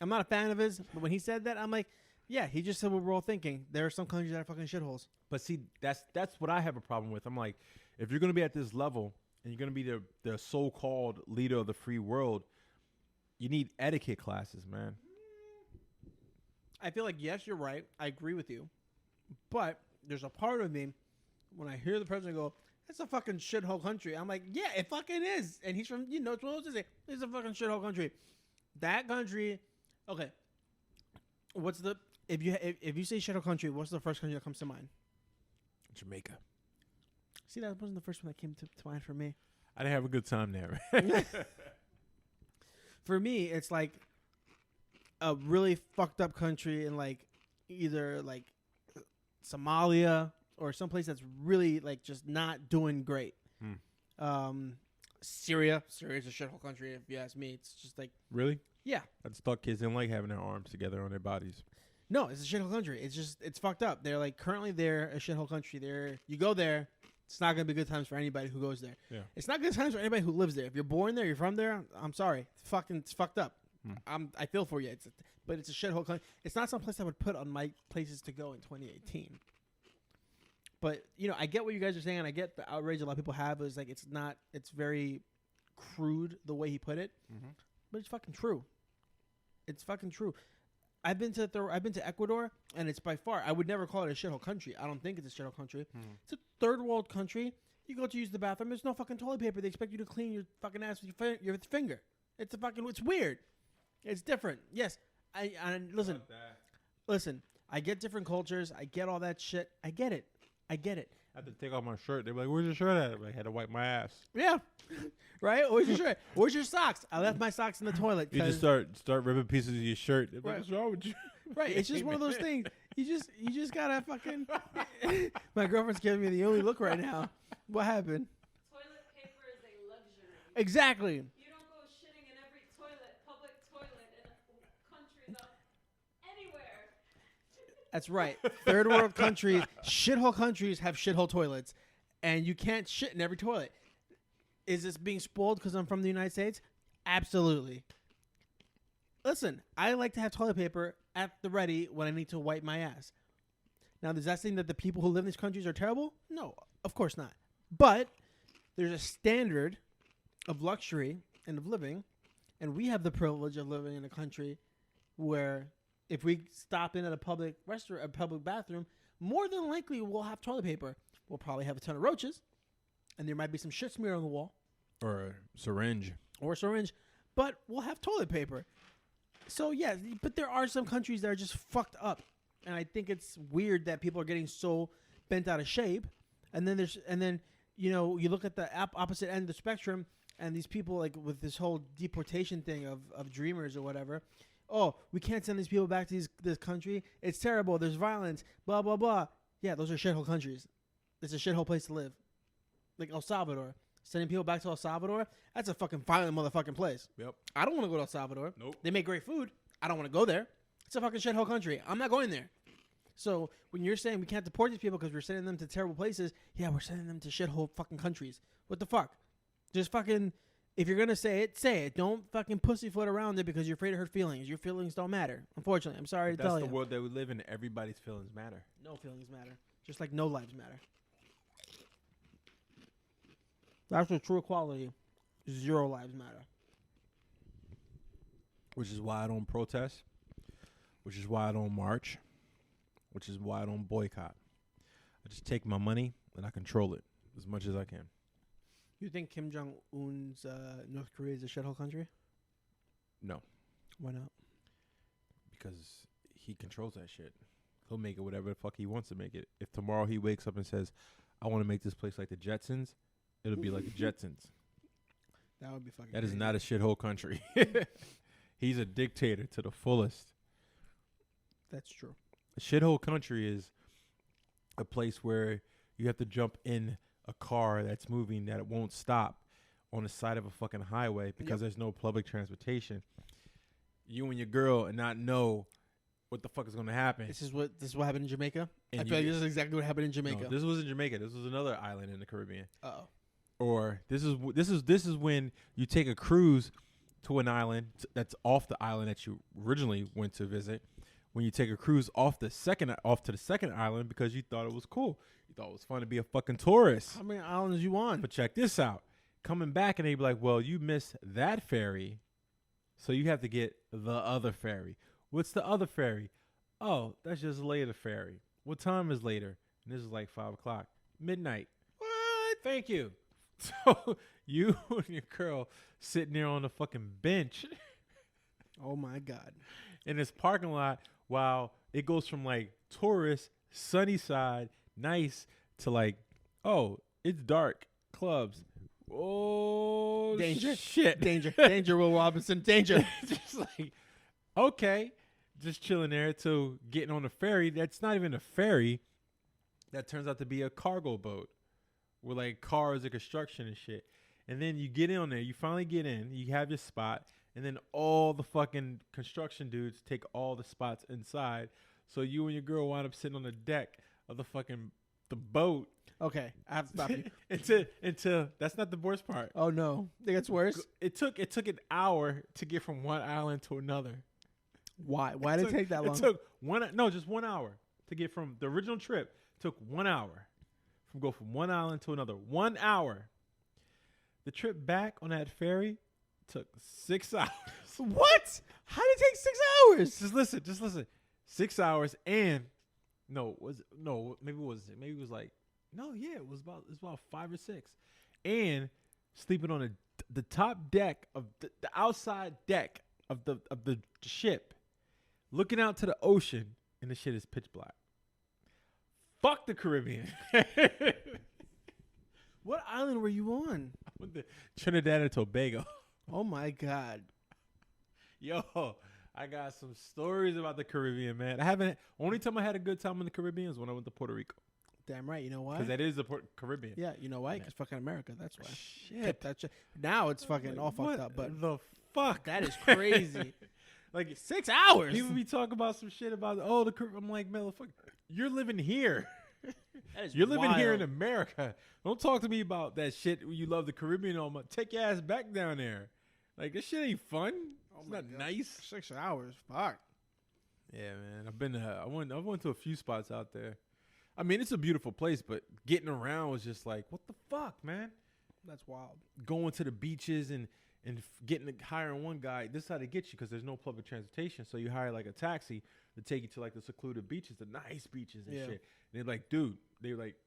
I'm not a fan of his, but when he said that, I'm like, yeah, he just said what we're all thinking. There are some countries that are fucking shitholes. But see, that's what I have a problem with. I'm like, if you're gonna be at this level and you're gonna be the so-called leader of the free world, you need etiquette classes, man. I feel like, yes, you're right. I agree with you. But there's a part of me, when I hear the president go, it's a fucking shithole country, I'm like, yeah, it fucking is. And he's from, it's what I was to say, it's a fucking shithole country. That country, okay. If you say shithole country, what's the first country that comes to mind? Jamaica. See, that wasn't the first one that came to mind for me. I didn't have a good time there. Right? For me, it's like a really fucked up country in like either like Somalia or someplace that's really like just not doing great. Syria. Syria's a shithole country, if you ask me. It's just like... Really? Yeah. I just thought kids didn't like having their arms together on their bodies. No, it's a shithole country. It's fucked up. They're like, currently they're a shithole country. You go there, it's not going to be good times for anybody who goes there. Yeah. It's not good times for anybody who lives there. If you're born there, you're from there, I'm sorry. It's fucked up. I feel for you. But it's a shithole country. It's not some place I would put on my places to go in 2018. But, I get what you guys are saying, and I get the outrage a lot of people have. Is like, it's very crude the way he put it. But it's fucking true. It's fucking true. I've been to Ecuador, and it's by far, I would never call it a shithole country. I don't think it's a shithole country. It's a third world country. You go to use the bathroom, there's no fucking toilet paper. They expect you to clean your fucking ass with your finger. It's weird. It's different. Yes. Listen, I get different cultures. I get all that shit. I get it. I had to take off my shirt. They're like, where's your shirt at? I had to wipe my ass. Yeah. Right? Where's your shirt? Where's your socks? I left my socks in the toilet. You just start ripping pieces of your shirt. Right. What's wrong with you? Right. It's just one of those things. You just gotta fucking. My girlfriend's giving me the only look right now. What happened? Toilet paper is a luxury. Exactly. You don't go shitting in every toilet, public toilet in countries up anywhere. That's right. Third world countries, shithole countries have shithole toilets, and you can't shit in every toilet. Is this being spoiled because I'm from the United States? Absolutely. Listen, I like to have toilet paper at the ready when I need to wipe my ass. Now, does that mean that the people who live in these countries are terrible? No, of course not. But there's a standard of luxury and of living, and we have the privilege of living in a country where if we stop in at a public restaurant, a public bathroom, more than likely we'll have toilet paper. We'll probably have a ton of roaches, and there might be some shit smear on the wall. Or a syringe. But we'll have toilet paper. So, yeah, but there are some countries that are just fucked up. And I think it's weird that people are getting so bent out of shape. And then you know, you look at the opposite end of the spectrum, and these people, like, with this whole deportation thing of dreamers or whatever. Oh, we can't send these people back to this country. It's terrible. There's violence. Blah, blah, blah. Yeah, those are shithole countries. It's a shithole place to live. Like El Salvador. Sending people back to El Salvador, that's a fucking violent motherfucking place. Yep. I don't want to go to El Salvador. Nope. They make great food. I don't want to go there. It's a fucking shithole country. I'm not going there. So when you're saying we can't deport these people because we're sending them to terrible places, yeah, we're sending them to shithole fucking countries. What the fuck? Just fucking, if you're going to say it, say it. Don't fucking pussyfoot around it because you're afraid to hurt feelings. Your feelings don't matter. Unfortunately, I'm sorry to tell you. That's the world that we live in. Everybody's feelings matter. No feelings matter. Just like no lives matter. That's the true equality. 0 lives matter. Which is why I don't protest. Which is why I don't march. Which is why I don't boycott. I just take my money and I control it as much as I can. You think Kim Jong-un's North Korea is a shithole country? No. Why not? Because he controls that shit. He'll make it whatever the fuck he wants to make it. If tomorrow he wakes up and says, I want to make this place like the Jetsons, it'll be like the Jetsons. That would be fucking That is crazy. not a shithole country. He's a dictator to the fullest. That's true. A shithole country is a place where you have to jump in a car that's moving that it won't stop on the side of a fucking highway because there's no public transportation. You and your girl and not know what the fuck is going to happen. This is what happened in Jamaica. And I feel like this is exactly what happened in Jamaica. No, this was in Jamaica. This was another island in the Caribbean. Uh-oh. Or this is when you take a cruise to an island that's off the island that you originally went to visit. When you take a cruise off to the second island because you thought it was cool. You thought it was fun to be a fucking tourist. How many islands you on? But check this out. Coming back and they be like, well, you missed that ferry, so you have to get the other ferry. What's the other ferry? Oh, that's just later ferry. What time is later? And this is like 5 o'clock. Midnight. What? Thank you. So you and your girl sitting there on the fucking bench. Oh, my God. In this parking lot while it goes from like tourist, sunny side, nice to like, oh, it's dark, clubs. Oh, Danger. Shit. Danger. Danger, Will Robinson. Danger. Just like, okay. Just chilling there till getting on the ferry. That's not even a ferry. That turns out to be a cargo boat with like cars and construction and shit. And then you get in on there. You finally get in. You have your spot. And then all the fucking construction dudes take all the spots inside. So you and your girl wind up sitting on the deck of the boat. Okay, I have to stop you. Until that's not the worst part. Oh, no. It gets worse? It took an hour to get from one island to another. Why? Why did it take that long? It took just 1 hour to get from the original trip. Took 1 hour from one island to another. 1 hour. The trip back on that ferry took 6 hours. What? How did it take 6 hours? Just listen. 6 hours and maybe it was about 5 or 6. And sleeping on the top deck of the outside deck of the ship, looking out to the ocean, and the shit is pitch black. Fuck the Caribbean. What island were you on? With the Trinidad and Tobago. Oh, my God. Yo, I got some stories about the Caribbean, man. Only time I had a good time in the Caribbean is when I went to Puerto Rico. Damn right. You know why? Because that is the Caribbean. Yeah, you know why? Yeah. Because fucking America. That's why. Shit. That shit. Now it's fucking all fucked up. But the fuck? that is crazy. Like 6 hours. people be talking about some shit about the Caribbean. I'm like, motherfucker, you're living here. That is You're living here in wild. America. Don't talk to me about that shit. You love the Caribbean. Take your ass back down there. Like this shit ain't fun. Oh It's my not God. nice. 6 hours. Fuck. Yeah, man. I've been. I went to a few spots out there. I mean, it's a beautiful place, but getting around was just like, what the fuck, man? That's wild. Going to the beaches and hiring one guy. This is how they get you because there's no public transportation. So you hire like a taxi to take you to like the secluded beaches, the nice beaches and Yeah. shit. And they're like, dude,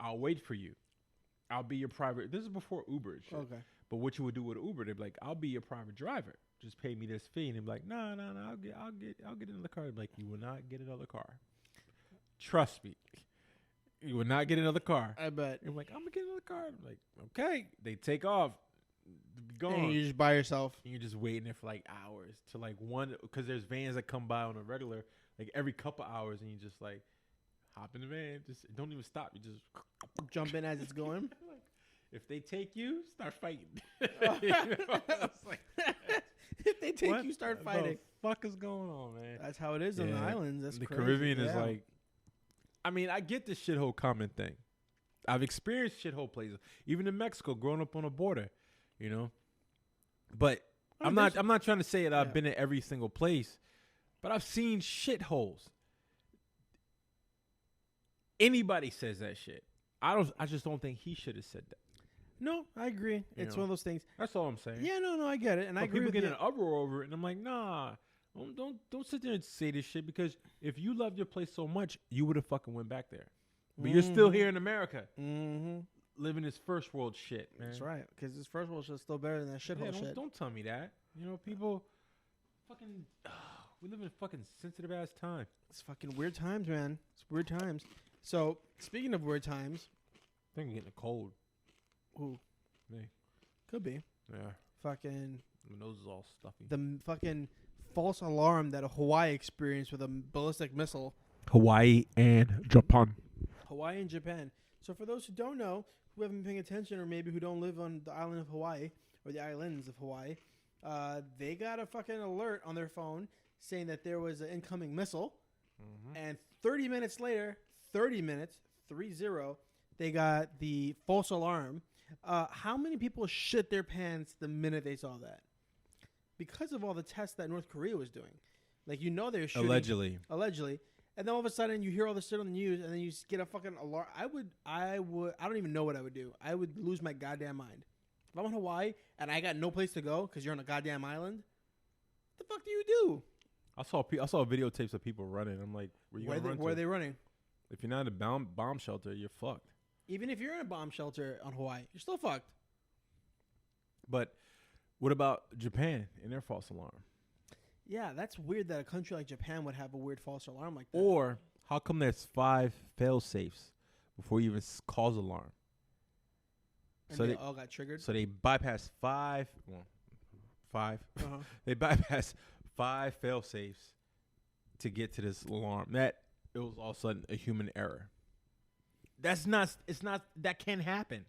I'll wait for you. I'll be your private. This is before Uber and shit. Okay. But what you would do with Uber, they'd be like, I'll be your private driver. Just pay me this fee. And they'd be like, no, I'll get another car. They'd be like, you will not get another car. Trust me. You will not get another car. I bet. I'm like, I'm gonna get another car. I'm like, okay. They take off. Be gone. And you just by yourself. And you're just waiting there for like hours to like one, because there's vans that come by on a regular, like every couple hours, and you just like hop in the van, just don't even stop. You just Jump in as it's going. if they take you, start fighting. It's like, If they take what you, start the fighting. fuck is going on, man? That's how it is on the Yeah. islands. That's The crazy. Caribbean is Yeah. like, I mean, I get the shithole comment thing. I've experienced shithole places, even in Mexico, growing up on a border, you know. But I I'm mean, not trying to say that I've Yeah. been in every single place, but I've seen shitholes. Anybody says that shit. I just don't think he should have said that. No, I agree. It's know. one of those things. That's all I'm saying. Yeah, no, I get it, and I But agree people with get you. an uproar over it, and I'm like, nah, don't sit there and say this shit, because if you loved your place so much, you would have fucking went back there. But you're still here in America, Mm-hmm. living this first world shit, man. That's right, because this first world shit's still better than that shithole Yeah, shit. don't tell me that. You know, people, fucking, we live in a fucking sensitive ass time. It's fucking weird times, man. It's weird times. So, speaking of weird times, I think I'm getting a cold. ooh, Me. could be Yeah, fucking my nose is all stuffy. fucking false alarm that Hawaii experienced with a ballistic missile. Hawaii and Japan. Hawaii and Japan. So for those who don't know, who haven't been paying attention, or maybe who don't live on the island of Hawaii or the islands of Hawaii, they got a fucking alert on their phone saying that there was an incoming missile, and 30 minutes later, 30 minutes, 3-0, they got the false alarm. How many people shit their pants the minute they saw that? Because of all the tests that North Korea was doing. Like, you know, they're shooting. Allegedly. And then all of a sudden you hear all this shit on the news, and then you just get a fucking alarm. I don't even know what I would do. I would lose my goddamn mind. If I'm in Hawaii and I got no place to go because you're on a goddamn island, what the fuck do you do? I saw videotapes of people running. I'm like, where you gonna run Where are to? they running? If you're not in a bomb shelter, you're fucked. Even if you're in a bomb shelter on Hawaii, you're still fucked. But what about Japan and their false alarm? Yeah, that's weird that a country like Japan would have a weird false alarm like that. Or how come there's 5 fail safes before you even cause alarm? And so they they- all got triggered. So they bypass 5. Uh-huh. They bypass 5 fail safes to get to this alarm. That it was all of a sudden a human error. That can't happen.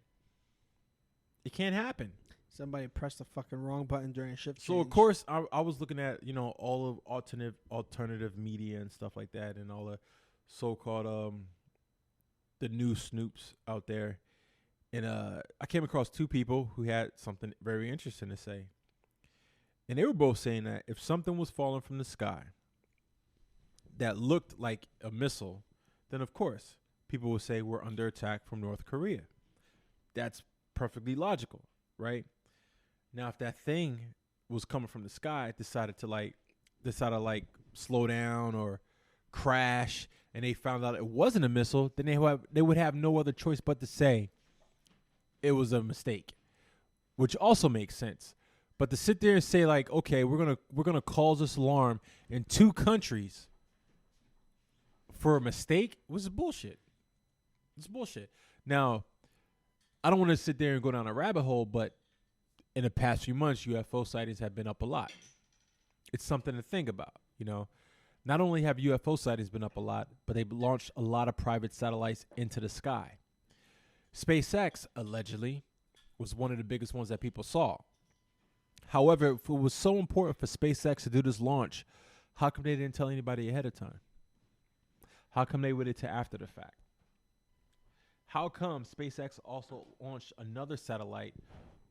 It can't happen. Somebody pressed the fucking wrong button during a shift So of change. course I was looking at, all of alternative media and stuff like that, and all the so-called the new snoops out there, and I came across 2 people who had something very interesting to say, and they were both saying that if something was falling from the sky that looked like a missile, then of course people would say we're under attack from North Korea. That's perfectly logical, right? Now, if that thing was coming from the sky, decided to slow down or crash, and they found out it wasn't a missile, then they would have no other choice but to say it was a mistake, which also makes sense. But to sit there and say like, okay, we're gonna cause this alarm in 2 countries for a mistake was bullshit. It's bullshit. Now, I don't want to sit there and go down a rabbit hole, but in the past few months, UFO sightings have been up a lot. it's something to think about. Not only have UFO sightings been up a lot, but they've launched a lot of private satellites into the sky. SpaceX, allegedly, was one of the biggest ones that people saw. However, if it was so important for SpaceX to do this launch, how come they didn't tell anybody ahead of time? How come they waited till after the fact? How come SpaceX also launched another satellite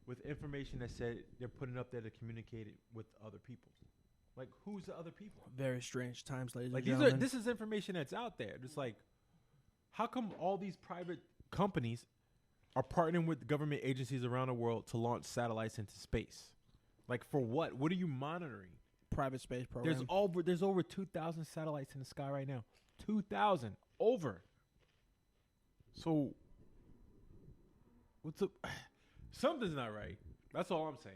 with information that said they're putting up there to communicate it with other people? Like, who's the other people? Very strange times, ladies Like, and gentlemen. this is information that's out there. Just like, how come all these private companies are partnering with government agencies around the world to launch satellites into space? Like, for what? What are you monitoring? Private space program. There's over 2,000 satellites in the sky right now. 2,000 over. So, what's up? Something's not right. That's all I'm saying.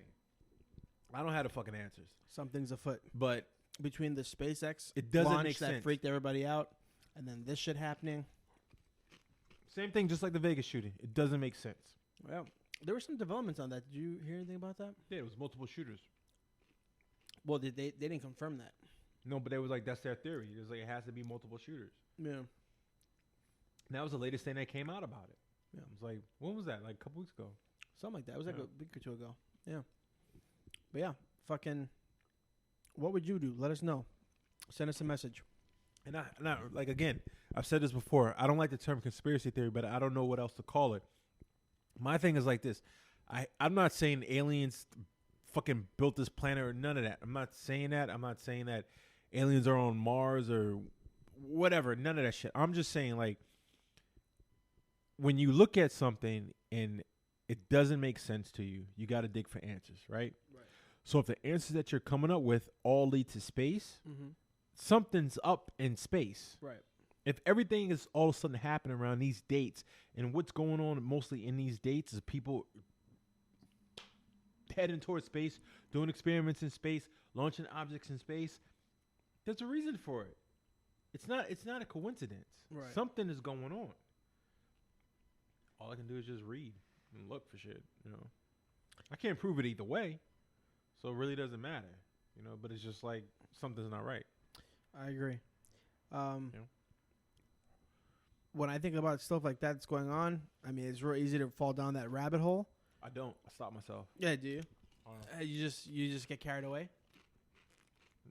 I don't have the fucking answers. Something's afoot. But Between the SpaceX it doesn't launch make that sense. freaked everybody out, and then this shit happening. Same thing, just like the Vegas shooting. It doesn't make sense. Well, there were some developments on that. Did you hear anything about that? Yeah, it was multiple shooters. Well, they didn't confirm that. No, but they was like, that's their theory. It was like, it has to be multiple shooters. Yeah. And that was the latest thing that came out about it. Yeah. It was like, when was that? Like a couple weeks ago. Something like that. It was like Yeah. a week or two ago. Yeah. But yeah, fucking, what would you do? Let us know. Send us a message. And I like, again, I've said this before. I don't like the term conspiracy theory, but I don't know what else to call it. My thing is like this. I'm not saying aliens fucking built this planet or none of that. I'm not saying that. I'm not saying that aliens are on Mars or whatever. None of that shit. I'm just saying, like, when you look at something and it doesn't make sense to you, you got to dig for answers, right? Right. So if the answers that you're coming up with all lead to space, Mm-hmm. something's up in space. Right. If everything is all of a sudden happening around these dates, and what's going on mostly in these dates is people heading towards space, doing experiments in space, launching objects in space, there's a reason for it. It's not a coincidence. Right. Something is going on. All I can do is just read and look for shit, I can't prove it either way, so it really doesn't matter, but it's just like something's not right. I agree. Yeah. When I think about stuff like that's going on, I mean, it's real easy to fall down that rabbit hole. I don't. I stop myself. Yeah, do you? I don't know. You just get carried away.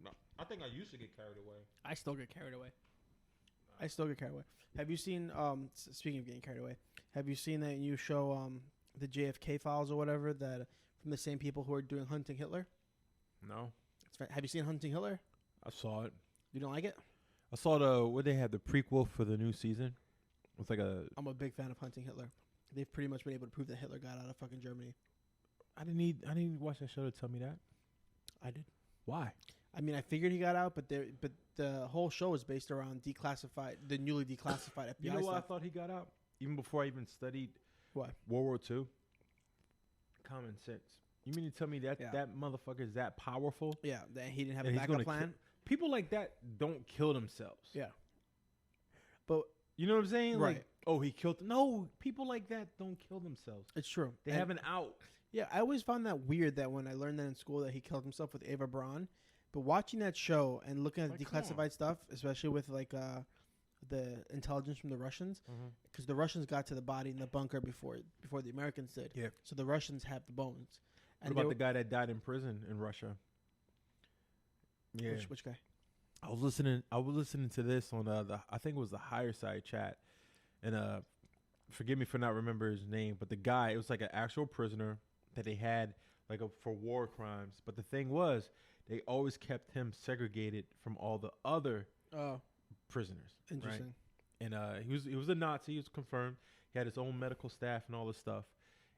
No, I think I used to get carried away. I still get carried away. Have you seen? Speaking of getting carried away, have you seen that new show, the JFK Files or whatever, that from the same people who are doing Hunting Hitler? No, Have you seen Hunting Hitler? I saw it. You don't like it? I saw what they had, the prequel for the new season. It's like I'm a big fan of Hunting Hitler. They've pretty much been able to prove that Hitler got out of fucking Germany. I didn't need to watch that show to tell me that. I did. Why? I mean, I figured he got out, but the whole show is based around the newly declassified FBI You know why I stuff. thought he got out? Even before I even studied Why? World War II? Common sense. You mean to tell me that Yeah. that motherfucker is that powerful? Yeah, that he didn't have And a he's gonna backup plan. People like that don't kill themselves. Yeah. But You know what I'm saying? Right. Like, oh, he killed. No, people like that don't kill themselves. it's true. They And- have an out. Yeah, I always found that weird that when I learned that in school that he killed himself with Ava Braun. But watching that show and looking at Like, the come on. declassified stuff, especially with like the intelligence from the Russians, because the Russians got to the body in the bunker before the Americans did. Yeah. So the Russians have the bones. What about the guy that died in prison in Russia? Yeah. Which guy? I was listening to this on I think it was the Higher Side chat, and forgive me for not remembering his name, but the guy, it was like an actual prisoner that they had like for war crimes. But the thing was, they always kept him segregated from all the other Oh, prisoners. interesting. Right? And he was a Nazi. He was confirmed. He had his own medical staff and all this stuff,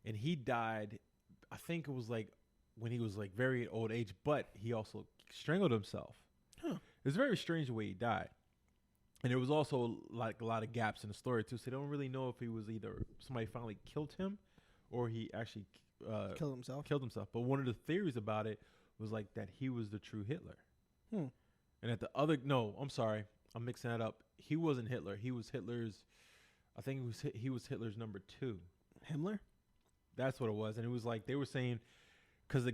and he died. I think it was like when he was like very old age, but he also strangled himself. Huh. It's a very strange the way he died. And there was also like a lot of gaps in the story too. So they don't really know if he was either somebody finally killed him or he actually Killed himself. killed himself. But one of the theories about it was like that he was the true Hitler. Hmm. And at I'm sorry. I'm mixing that up. He wasn't Hitler. He was Hitler's, I think he was Hitler's number 2. Himmler? That's what it was. And it was like, they were saying, because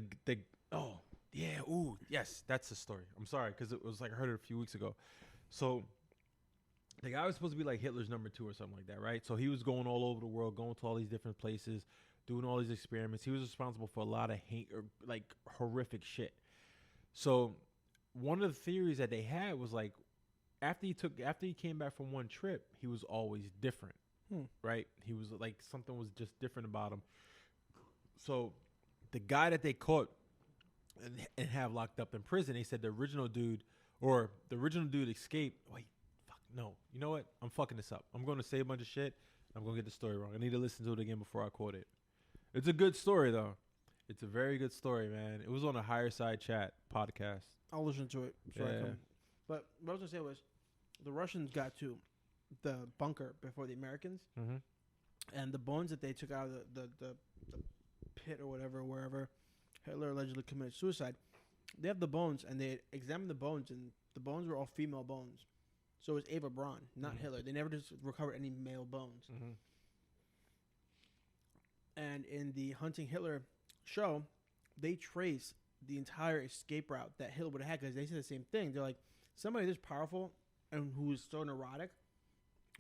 Yeah. Ooh. Yes, that's the story. I'm sorry because it was like I heard it a few weeks ago. So the guy was supposed to be like Hitler's number 2 or something like that, right? So he was going all over the world, going to all these different places, doing all these experiments. He was responsible for a lot of hate or like horrific shit. So one of the theories that they had was like after he came back from one trip, he was always different, right? He was like something was just different about him. So the guy that they caught and have locked up in prison, they said the original dude escaped. Wait, fuck, no. You know what? I'm fucking this up. I'm going to say a bunch of shit. I'm going to get the story wrong. I need to listen to it again before I quote it. It's a good story, though. It's a very good story, man. It was on a Higher Side Chat podcast. I'll listen to it. But what I was going to say was the Russians got to the bunker before the Americans. Mm-hmm. And the bones that they took out of the pit or whatever, wherever Hitler allegedly committed suicide, they have the bones, and they examined the bones, and the bones were all female bones. So it was Eva Braun, not Hitler. They never just recovered any male bones. Mm-hmm. And in the Hunting Hitler show, they trace the entire escape route that Hitler would have had, because they said the same thing. They're like, somebody this powerful and who's so neurotic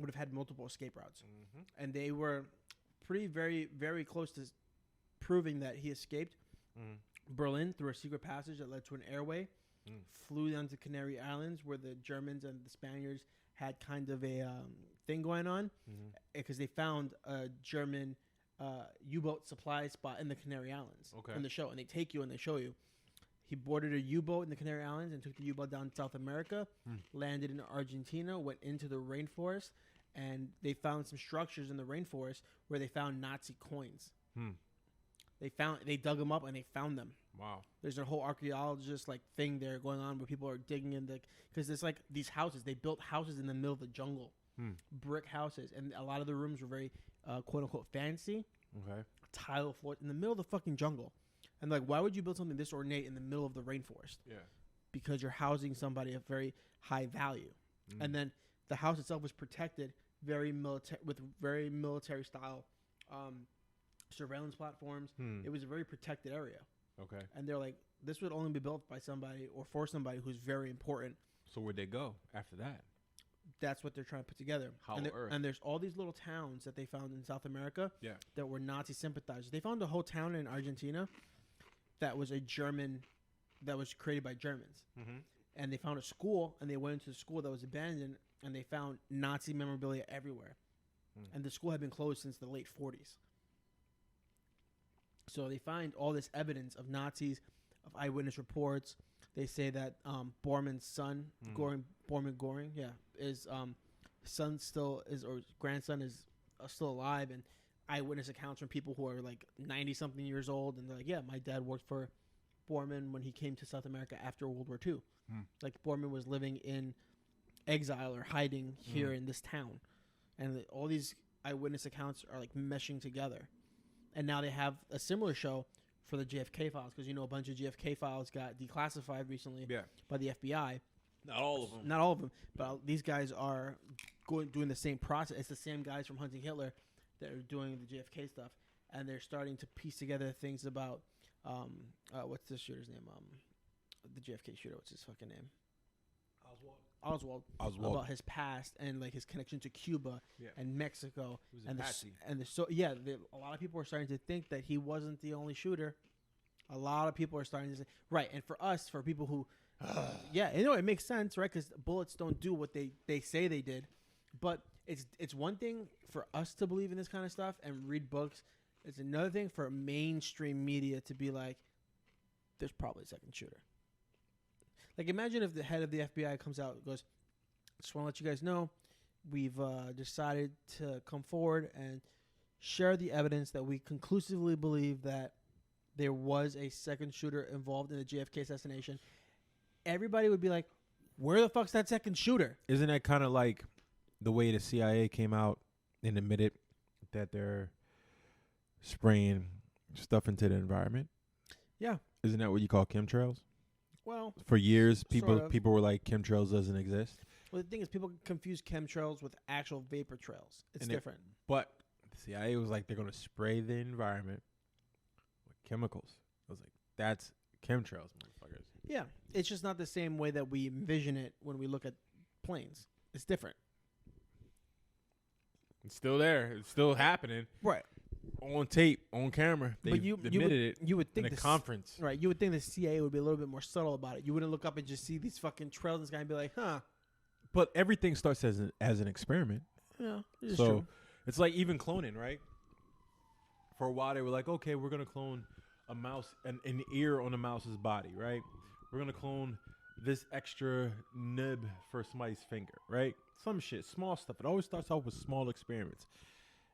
would have had multiple escape routes. Mm-hmm. And they were very, very close to proving that he escaped Berlin through a secret passage that led to an airway, flew down to Canary Islands where the Germans and the Spaniards had kind of a thing going on, because they found a German U-boat supply spot in the Canary Islands in the show. And they take you and they show you. He boarded a U-boat in the Canary Islands and took the U-boat down to South America, landed in Argentina, went into the rainforest, and they found some structures in the rainforest where they found Nazi coins. They dug them up and they found them. Wow. There's a whole archaeologist thing there going on where people are digging in because it's like these houses. They built houses in the middle of the jungle, brick houses, and a lot of the rooms were very quote unquote fancy. Okay. Tile floor in the middle of the fucking jungle, and why would you build something this ornate in the middle of the rainforest? Yeah. Because you're housing somebody of very high value, and then the house itself was protected with very military style. Surveillance platforms. It was a very protected area. Okay. And they're like, this would only be built by somebody or for somebody who's very important. So where'd they go after that? That's what they're trying to put together. And there's all these little towns that they found in South America that were Nazi sympathizers. They found a whole town in Argentina that was that was created by Germans. And they found a school, and they went into the school that was abandoned, and they found Nazi memorabilia everywhere. And the school had been closed since the late 40s. So they find all this evidence of Nazis, of eyewitness reports. They say that Bormann's son, Bormann Goring, is son still is, or grandson is still alive, and eyewitness accounts from people who are 90-something years old, and they're like, yeah, my dad worked for Bormann when he came to South America after World War II. Bormann was living in exile or hiding here in this town, and all these eyewitness accounts are meshing together. And now they have a similar show for the JFK files, because a bunch of JFK files got declassified recently by the FBI. Not all of them. Not all of them, but these guys are doing the same process. It's the same guys from Hunting Hitler that are doing the JFK stuff, and they're starting to piece together things about what's the shooter's name? The JFK shooter. What's his fucking name? Oswald. About his past and his connection to Cuba and Mexico and a lot of people are starting to think that he wasn't the only shooter. A lot of people are starting to say right, and for people who it makes sense, right? Because bullets don't do what they say they did, but it's one thing for us to believe in this kind of stuff and read books. It's another thing for mainstream media to be like, there's probably a second shooter. Imagine if the head of the FBI comes out and goes, just want to let you guys know, we've decided to come forward and share the evidence that we conclusively believe that there was a second shooter involved in the JFK assassination. Everybody would be like, where the fuck's that second shooter? Isn't that kind of like the way the CIA came out and admitted that they're spraying stuff into the environment? Yeah. Isn't that what you call chemtrails? Well, for years, people were like, chemtrails doesn't exist. Well, the thing is, people confuse chemtrails with actual vapor trails. It's different. But the CIA was like, they're going to spray the environment with chemicals. I was like, that's chemtrails, motherfucker. Yeah, it's just not the same way that we envision it when we look at planes. It's different. It's still there. It's still happening. Right. On tape, on camera. They admitted it you would think in a conference. Right. You would think the CIA would be a little bit more subtle about it. You wouldn't look up and just see these fucking trails in the sky and be like, huh. But everything starts as an experiment. Yeah, it's So true. it's like even cloning, right? For a while, they were like, okay, we're going to clone a mouse, an ear on a mouse's body, right? We're going to clone this extra nib for somebody's finger, right? Some shit, small stuff. It always starts off with small experiments.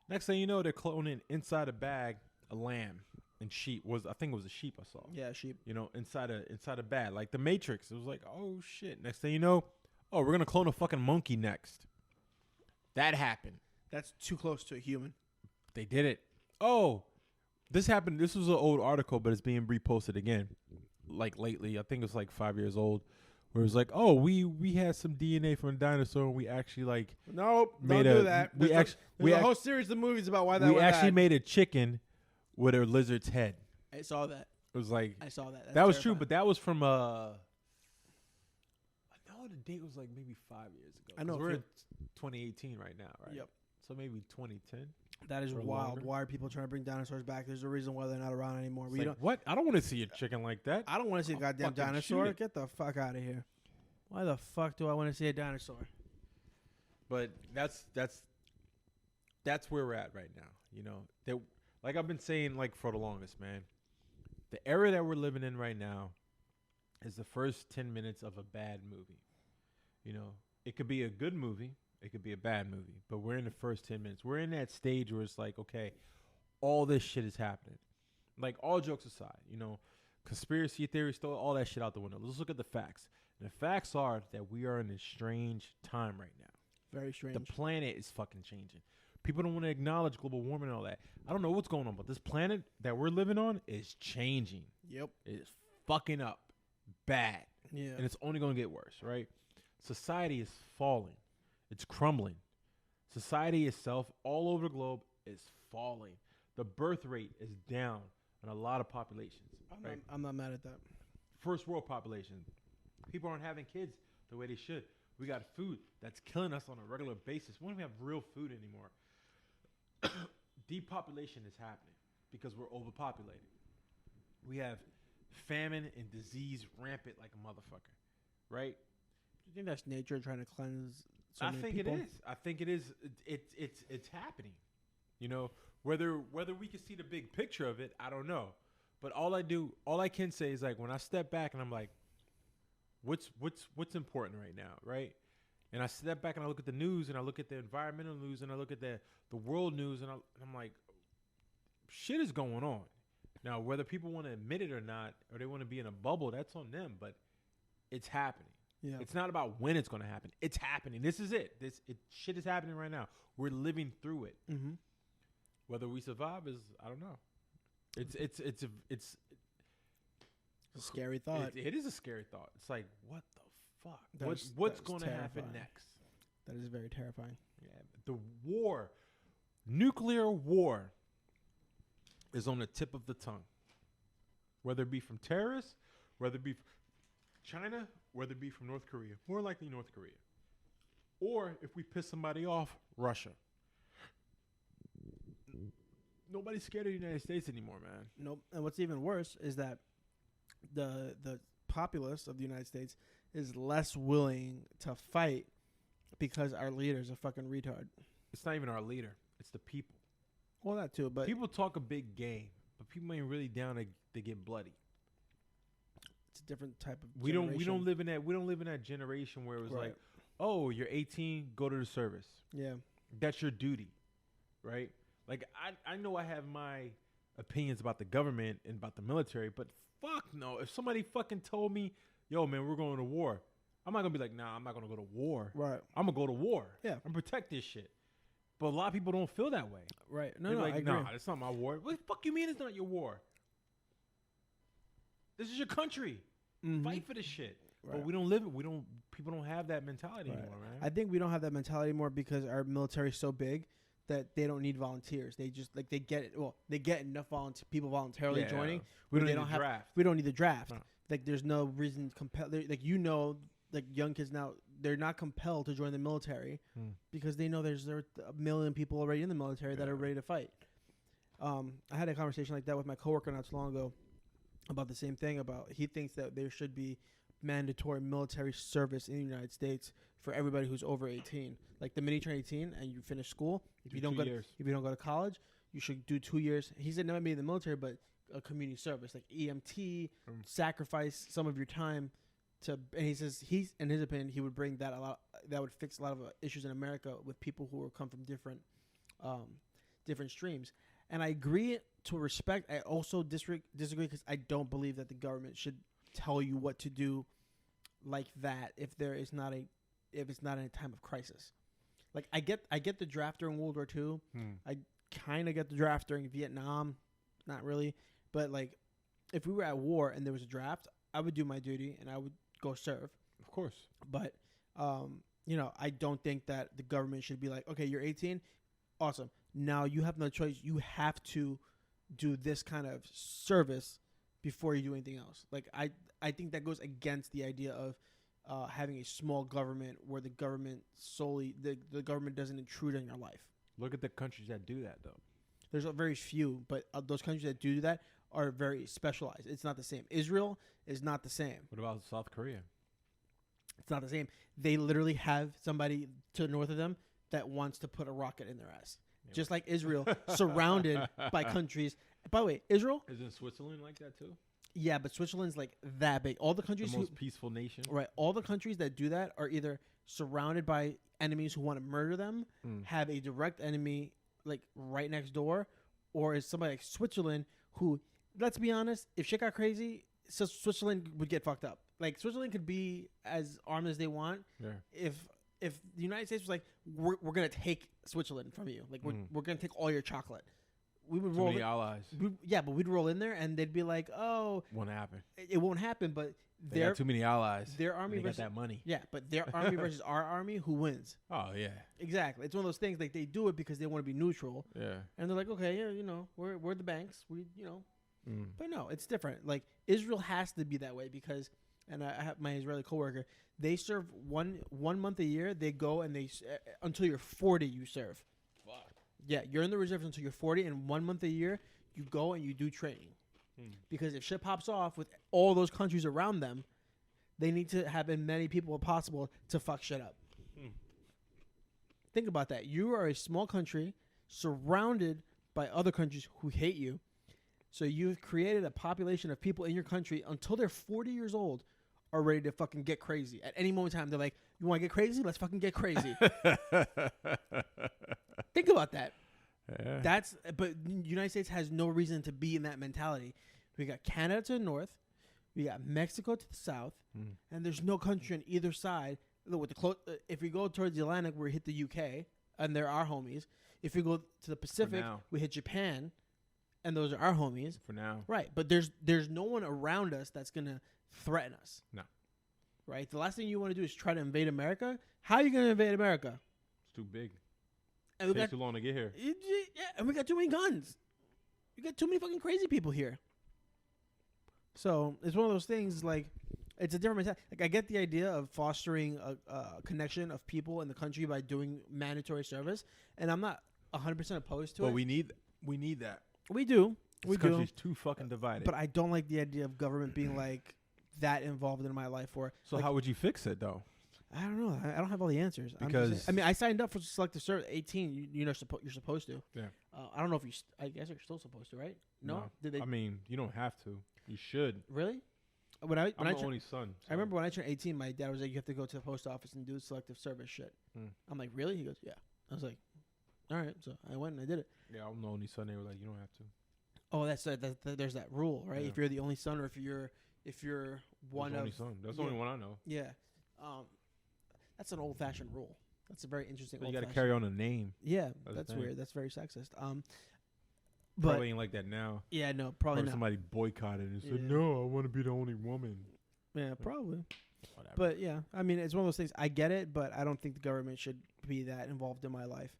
Next thing you know, they're cloning inside a bag a lamb and sheep. I think it was a sheep I saw. Yeah, sheep. You know, inside a bag. Like the Matrix. It was like, oh, shit. Next thing you know, oh, we're going to clone a fucking monkey next. That happened. That's too close to a human. They did it. Oh, this happened. This was an old article, but it's being reposted again. Like lately, I think it was like 5 years old, where it was like, oh, we had some DNA from a dinosaur, and we actually like Nope, made don't do that. There's There's a whole series of movies about why that we was actually bad. made a chicken with a lizard's head. I saw that. It was like I saw that. That's that was true, terrifying. but that was from I know the date was like maybe 5 years ago. I know 'cause we're if in 2018 right now, right? Yep. So maybe 2010. That is or wild. longer. Why are people trying to bring dinosaurs back? There's a reason why they're not around anymore. It's like, what? I don't want to see a chicken like that. I don't want to see a I'll goddamn fucking dinosaur. shoot it. Get the fuck out of here. Why the fuck do I want to see a dinosaur? But that's where we're at right now. You know, like I've been saying, like for the longest, man. The era that we're living in right now is the first 10 minutes of a bad movie. You know, it could be a good movie, it could be a bad movie, but we're in the first 10 minutes. We're in that stage where it's like, okay, all this shit is happening. Like, all jokes aside, you know, conspiracy theories, throw all that shit out the window. Let's look at the facts. And the facts are that we are in a strange time right now. Very strange. The planet is fucking changing. People don't want to acknowledge global warming and all that. I don't know what's going on, but this planet that we're living on is changing. Yep. It is fucking up bad. Yeah. And it's only going to get worse, right? Society is falling. It's crumbling. Society itself all over the globe is falling. The birth rate is down in a lot of populations. Right? I'm not mad at that. First world population. People aren't having kids the way they should. We got food that's killing us on a regular basis. We don't even have real food anymore. Depopulation is happening because we're overpopulated. We have famine and disease rampant like a motherfucker, right? Do you think that's nature trying to cleanse so I many think people? it is. I think it is. It's happening. You know, whether we can see the big picture of it, I don't know. But all I can say is, like, when I step back and I'm like, what's important right now, right? And I step back and I look at the news and I look at the environmental news and I look at the world news and I'm like, shit is going on. Now, whether people want to admit it or not, or they want to be in a bubble, that's on them. But it's happening. Yeah. It's not about when it's going to happen. It's happening. This is it. Shit is happening right now. We're living through it. Mm-hmm. Whether we survive is, I don't know. It's a scary thought. it is a scary thought. It's like, what the fuck? That's What's going to happen terrifying. next? That is very terrifying. Yeah, the war, nuclear war, is on the tip of the tongue. Whether it be from terrorists, whether it be from China, whether it be from North Korea, more likely North Korea, or if we piss somebody off, Russia. Nobody's scared of the United States anymore, man. Nope. And what's even worse is that the populace of the United States is less willing to fight because our leader's a fucking retard. It's not even our leader. It's the people. Well, that too, but People talk a big game, but people ain't really down to get bloody. it's a different type of We don't generation. live in that generation where it was Right. like, oh, you're 18, go to the service. Yeah. That's your duty, right? Like, I know I have my opinions about the government and about the military, but fuck no. If somebody fucking told me, yo, man, we're going to war, I'm not going to be like, nah, I'm not going to go to war. Right. I'm going to go to war. Yeah. And protect this shit. But a lot of people don't feel that way. Right. No, They're no, like, I agree. nah, that's not my war. What the fuck you mean it's not your war? This is your country. Mhm. Fight for this shit. Right. But people don't have that mentality Right. anymore, man. I think we don't have that mentality anymore because our military is so big that they don't need volunteers. They just they get enough people voluntarily Yeah. joining. We where don't they need don't a have draft. we don't need the draft. No. like there's no reason to compel. Like like young kids now, they're not compelled to join the military because they know there are a million people already in the military that are ready to fight. I had a conversation like that with my coworker not too long ago about the same thing. About he thinks that there should be mandatory military service in the United States for everybody who's over 18. Like the minute you turn 18 and you finish school, if you don't go to college, you should do 2 years. He said not maybe in the military, but a community service like EMT, sacrifice some of your time to. And he says in his opinion, he would bring that a lot. That would fix a lot of issues in America with people who come from different streams. And I agree to respect. I also disagree because I don't believe that the government should tell you what to do like that if it's not in a time of crisis. Like I get the draft during World War II. I kind of get the draft during Vietnam, not really, but like if we were at war and there was a draft, I would do my duty and I would go serve. Of course. But I don't think that the government should be like, okay, you're 18, awesome. Now you have no choice. You have to do this kind of service before you do anything else. Like I think that goes against the idea of having a small government where the government the government doesn't intrude on your life. Look at the countries that do that, though. There's a very few, but those countries that do that are very specialized. It's not the same. Israel is not the same. What about South Korea? It's not the same. They literally have somebody to the north of them that wants to put a rocket in their ass. Yep. Just like Israel, surrounded by countries. By the way, Israel... Isn't Switzerland like that, too? Yeah, but Switzerland's like that big. All the countries... The most peaceful nation. Right. All the countries that do that are either surrounded by enemies who want to murder them, have a direct enemy like right next door, or is somebody like Switzerland who, let's be honest, if shit got crazy, so Switzerland would get fucked up. Like Switzerland could be as armed as they want. Yeah. If the United States was like, we're gonna take Switzerland from you, like we're gonna take all your chocolate, we would roll. Too many allies. But we'd roll in there and they'd be like, oh, won't happen. It won't happen. But they got too many allies. Their army got versus that money. Yeah, but their army versus our army, who wins? Oh yeah, exactly. It's one of those things like they do it because they want to be neutral. Yeah, and they're like, okay, yeah, we're the banks, But no, it's different. Like Israel has to be that way because. And I have my Israeli coworker. They serve one month a year. They go and they until you're 40. You serve. Fuck. Yeah, you're in the reserves until you're 40, and 1 month a year you go and you do training. Because if shit pops off with all those countries around them, they need to have as many people as possible to fuck shit up. Think about that. You are a small country surrounded by other countries who hate you. So you've created a population of people in your country until they're 40 years old are ready to fucking get crazy. At any moment in time, they're like, you want to get crazy? Let's fucking get crazy. Think about that. Yeah. But the United States has no reason to be in that mentality. We got Canada to the north. We got Mexico to the south. And there's no country on either side. Look, if we go towards the Atlantic, we hit the UK, and they're our homies. If we go to the Pacific, we hit Japan. And those are our homies. For now. Right. But there's no one around us that's going to threaten us. No. Right? The last thing you want to do is try to invade America. How are you going to invade America? It's too big. And it takes too long to get here. Yeah, and we got too many guns. We got too many fucking crazy people here. So it's one of those things, like, it's a different mentality. Like, I get the idea of fostering a connection of people in the country by doing mandatory service. And I'm not 100% opposed to it. But we need that. We do. This country's too fucking divided. But I don't like the idea of government being like that involved in my life. So how would you fix it though? I don't know. I don't have all the answers. Because I signed up for selective service. 18. You're supposed to. Yeah. I don't know if you. I guess you're still supposed to, right? No. Did they? I mean, you don't have to. You should. Really? I'm the only son. So. I remember when I turned 18, my dad was like, "You have to go to the post office and do selective service shit." I'm like, "Really?" He goes, "Yeah." I was like, "All right." So I went and I did it. Yeah, I'm the only son. They were like, "You don't have to." Oh, there's that rule, right? Yeah. If you're the only son, or if you're one only son, that's the only one I know. Yeah, that's an old-fashioned rule. That's a very interesting. So you got to carry on a name. Yeah, that's weird. That's very sexist. Probably ain't like that now. Yeah, no, probably not. Somebody boycotted and said, "No, I want to be the only woman." Yeah, probably. Whatever. But yeah, I mean, it's one of those things. I get it, but I don't think the government should be that involved in my life.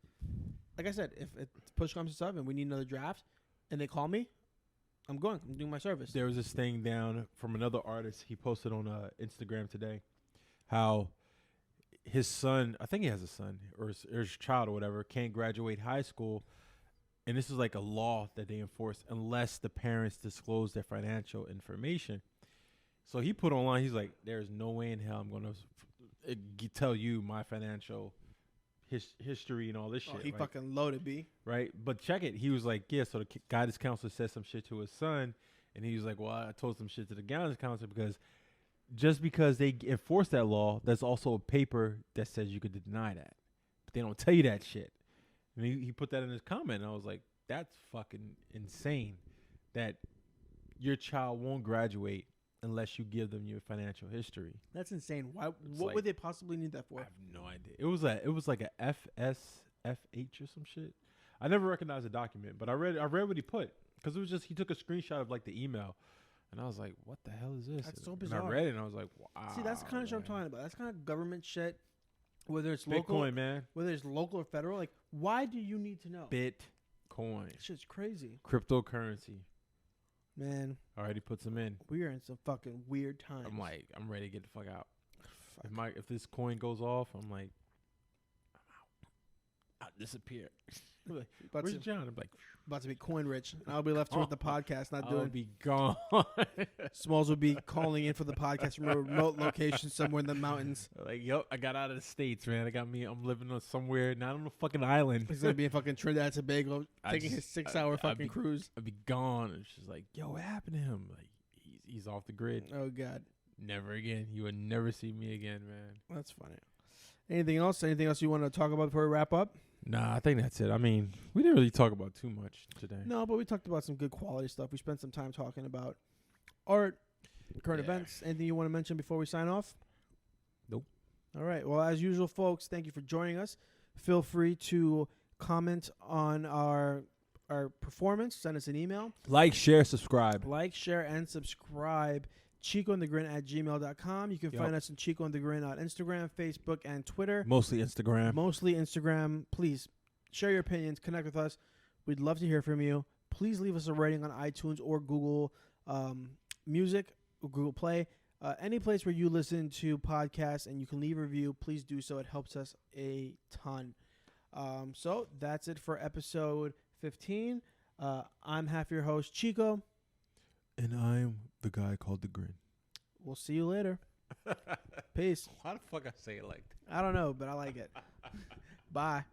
Like I said, if push comes to shove and we need another draft, and they call me, I'm going. I'm doing my service. There was this thing down from another artist. He posted on Instagram today how his son, I think he has a son or his child or whatever, can't graduate high school. And this is like a law that they enforce unless the parents disclose their financial information. So he put online, he's like, there's no way in hell I'm going to tell you my financial history and all this shit. He right? fucking loaded, B. Right? But check it. He was like, yeah, so the guidance counselor said some shit to his son. And he was like, well, I told some shit to the guidance counselor because just because they enforce that law, there's also a paper that says you could deny that. But they don't tell you that shit. And he put that in his comment. And I was like, that's fucking insane that your child won't graduate unless you give them your financial history. That's insane. Why? It's What like- would they possibly need that I for? have no idea. It was like a FSFH or some shit. I never recognized the document, but I read what he put because it was just he took a screenshot of like the email, and I was like, "What the hell is this?" That's so And bizarre. I read it, and I was like, "Wow." See, that's the kind of shit I'm talking about. That's kind of government shit. Whether it's Bitcoin, local, man. whether it's local or federal, like, why do you need to know? Bitcoin, That shit's crazy, cryptocurrency. man. Already puts them in. We are in some fucking weird times. I'm like, I'm ready to get the fuck out. Fuck. If this coin goes off, I'm like, I'm out. I'll disappear. about, Where's to, John? I'm like, about to be coin rich. And I'll be left here with the podcast, not I'll doing. be gone. Smalls will be calling in for the podcast from a remote location somewhere in the mountains. Like, yep, I got out of the States, man. I'm living on somewhere, not on a fucking island. He's gonna be in fucking Trinidad and Tobago, taking his 6-hour fucking cruise. I'd be gone. And she's like, yo, what happened to him? Like, he's off the grid. Oh god, Never again. You would never see me again, man. that's funny. Anything else? Anything else you want to talk about before we wrap up? Nah, I think that's it. I mean, we didn't really talk about too much today. No, but we talked about some good quality stuff. We spent some time talking about art, current Yeah. events. Anything you want to mention before we sign off? Nope. All right. Well, as usual, folks, thank you for joining us. Feel free to comment on our performance. Send us an email. Like, share, subscribe. Like, share, and subscribe. ChicoandtheGrin@gmail.com. You can Yep. find us on Chico and the Grin on Instagram, Facebook, and Twitter. Mostly Instagram. Mostly Instagram. Please share your opinions. Connect with us. We'd love to hear from you. Please leave us a rating on iTunes or Google Music or Google Play. Any place where you listen to podcasts and you can leave a review, please do so. It helps us a ton. So that's it for episode 15. I'm half your host, Chico. And I'm the guy called the Grin. We'll see you later. Peace. Why the fuck I say it like that? I don't know, but I like it. Bye.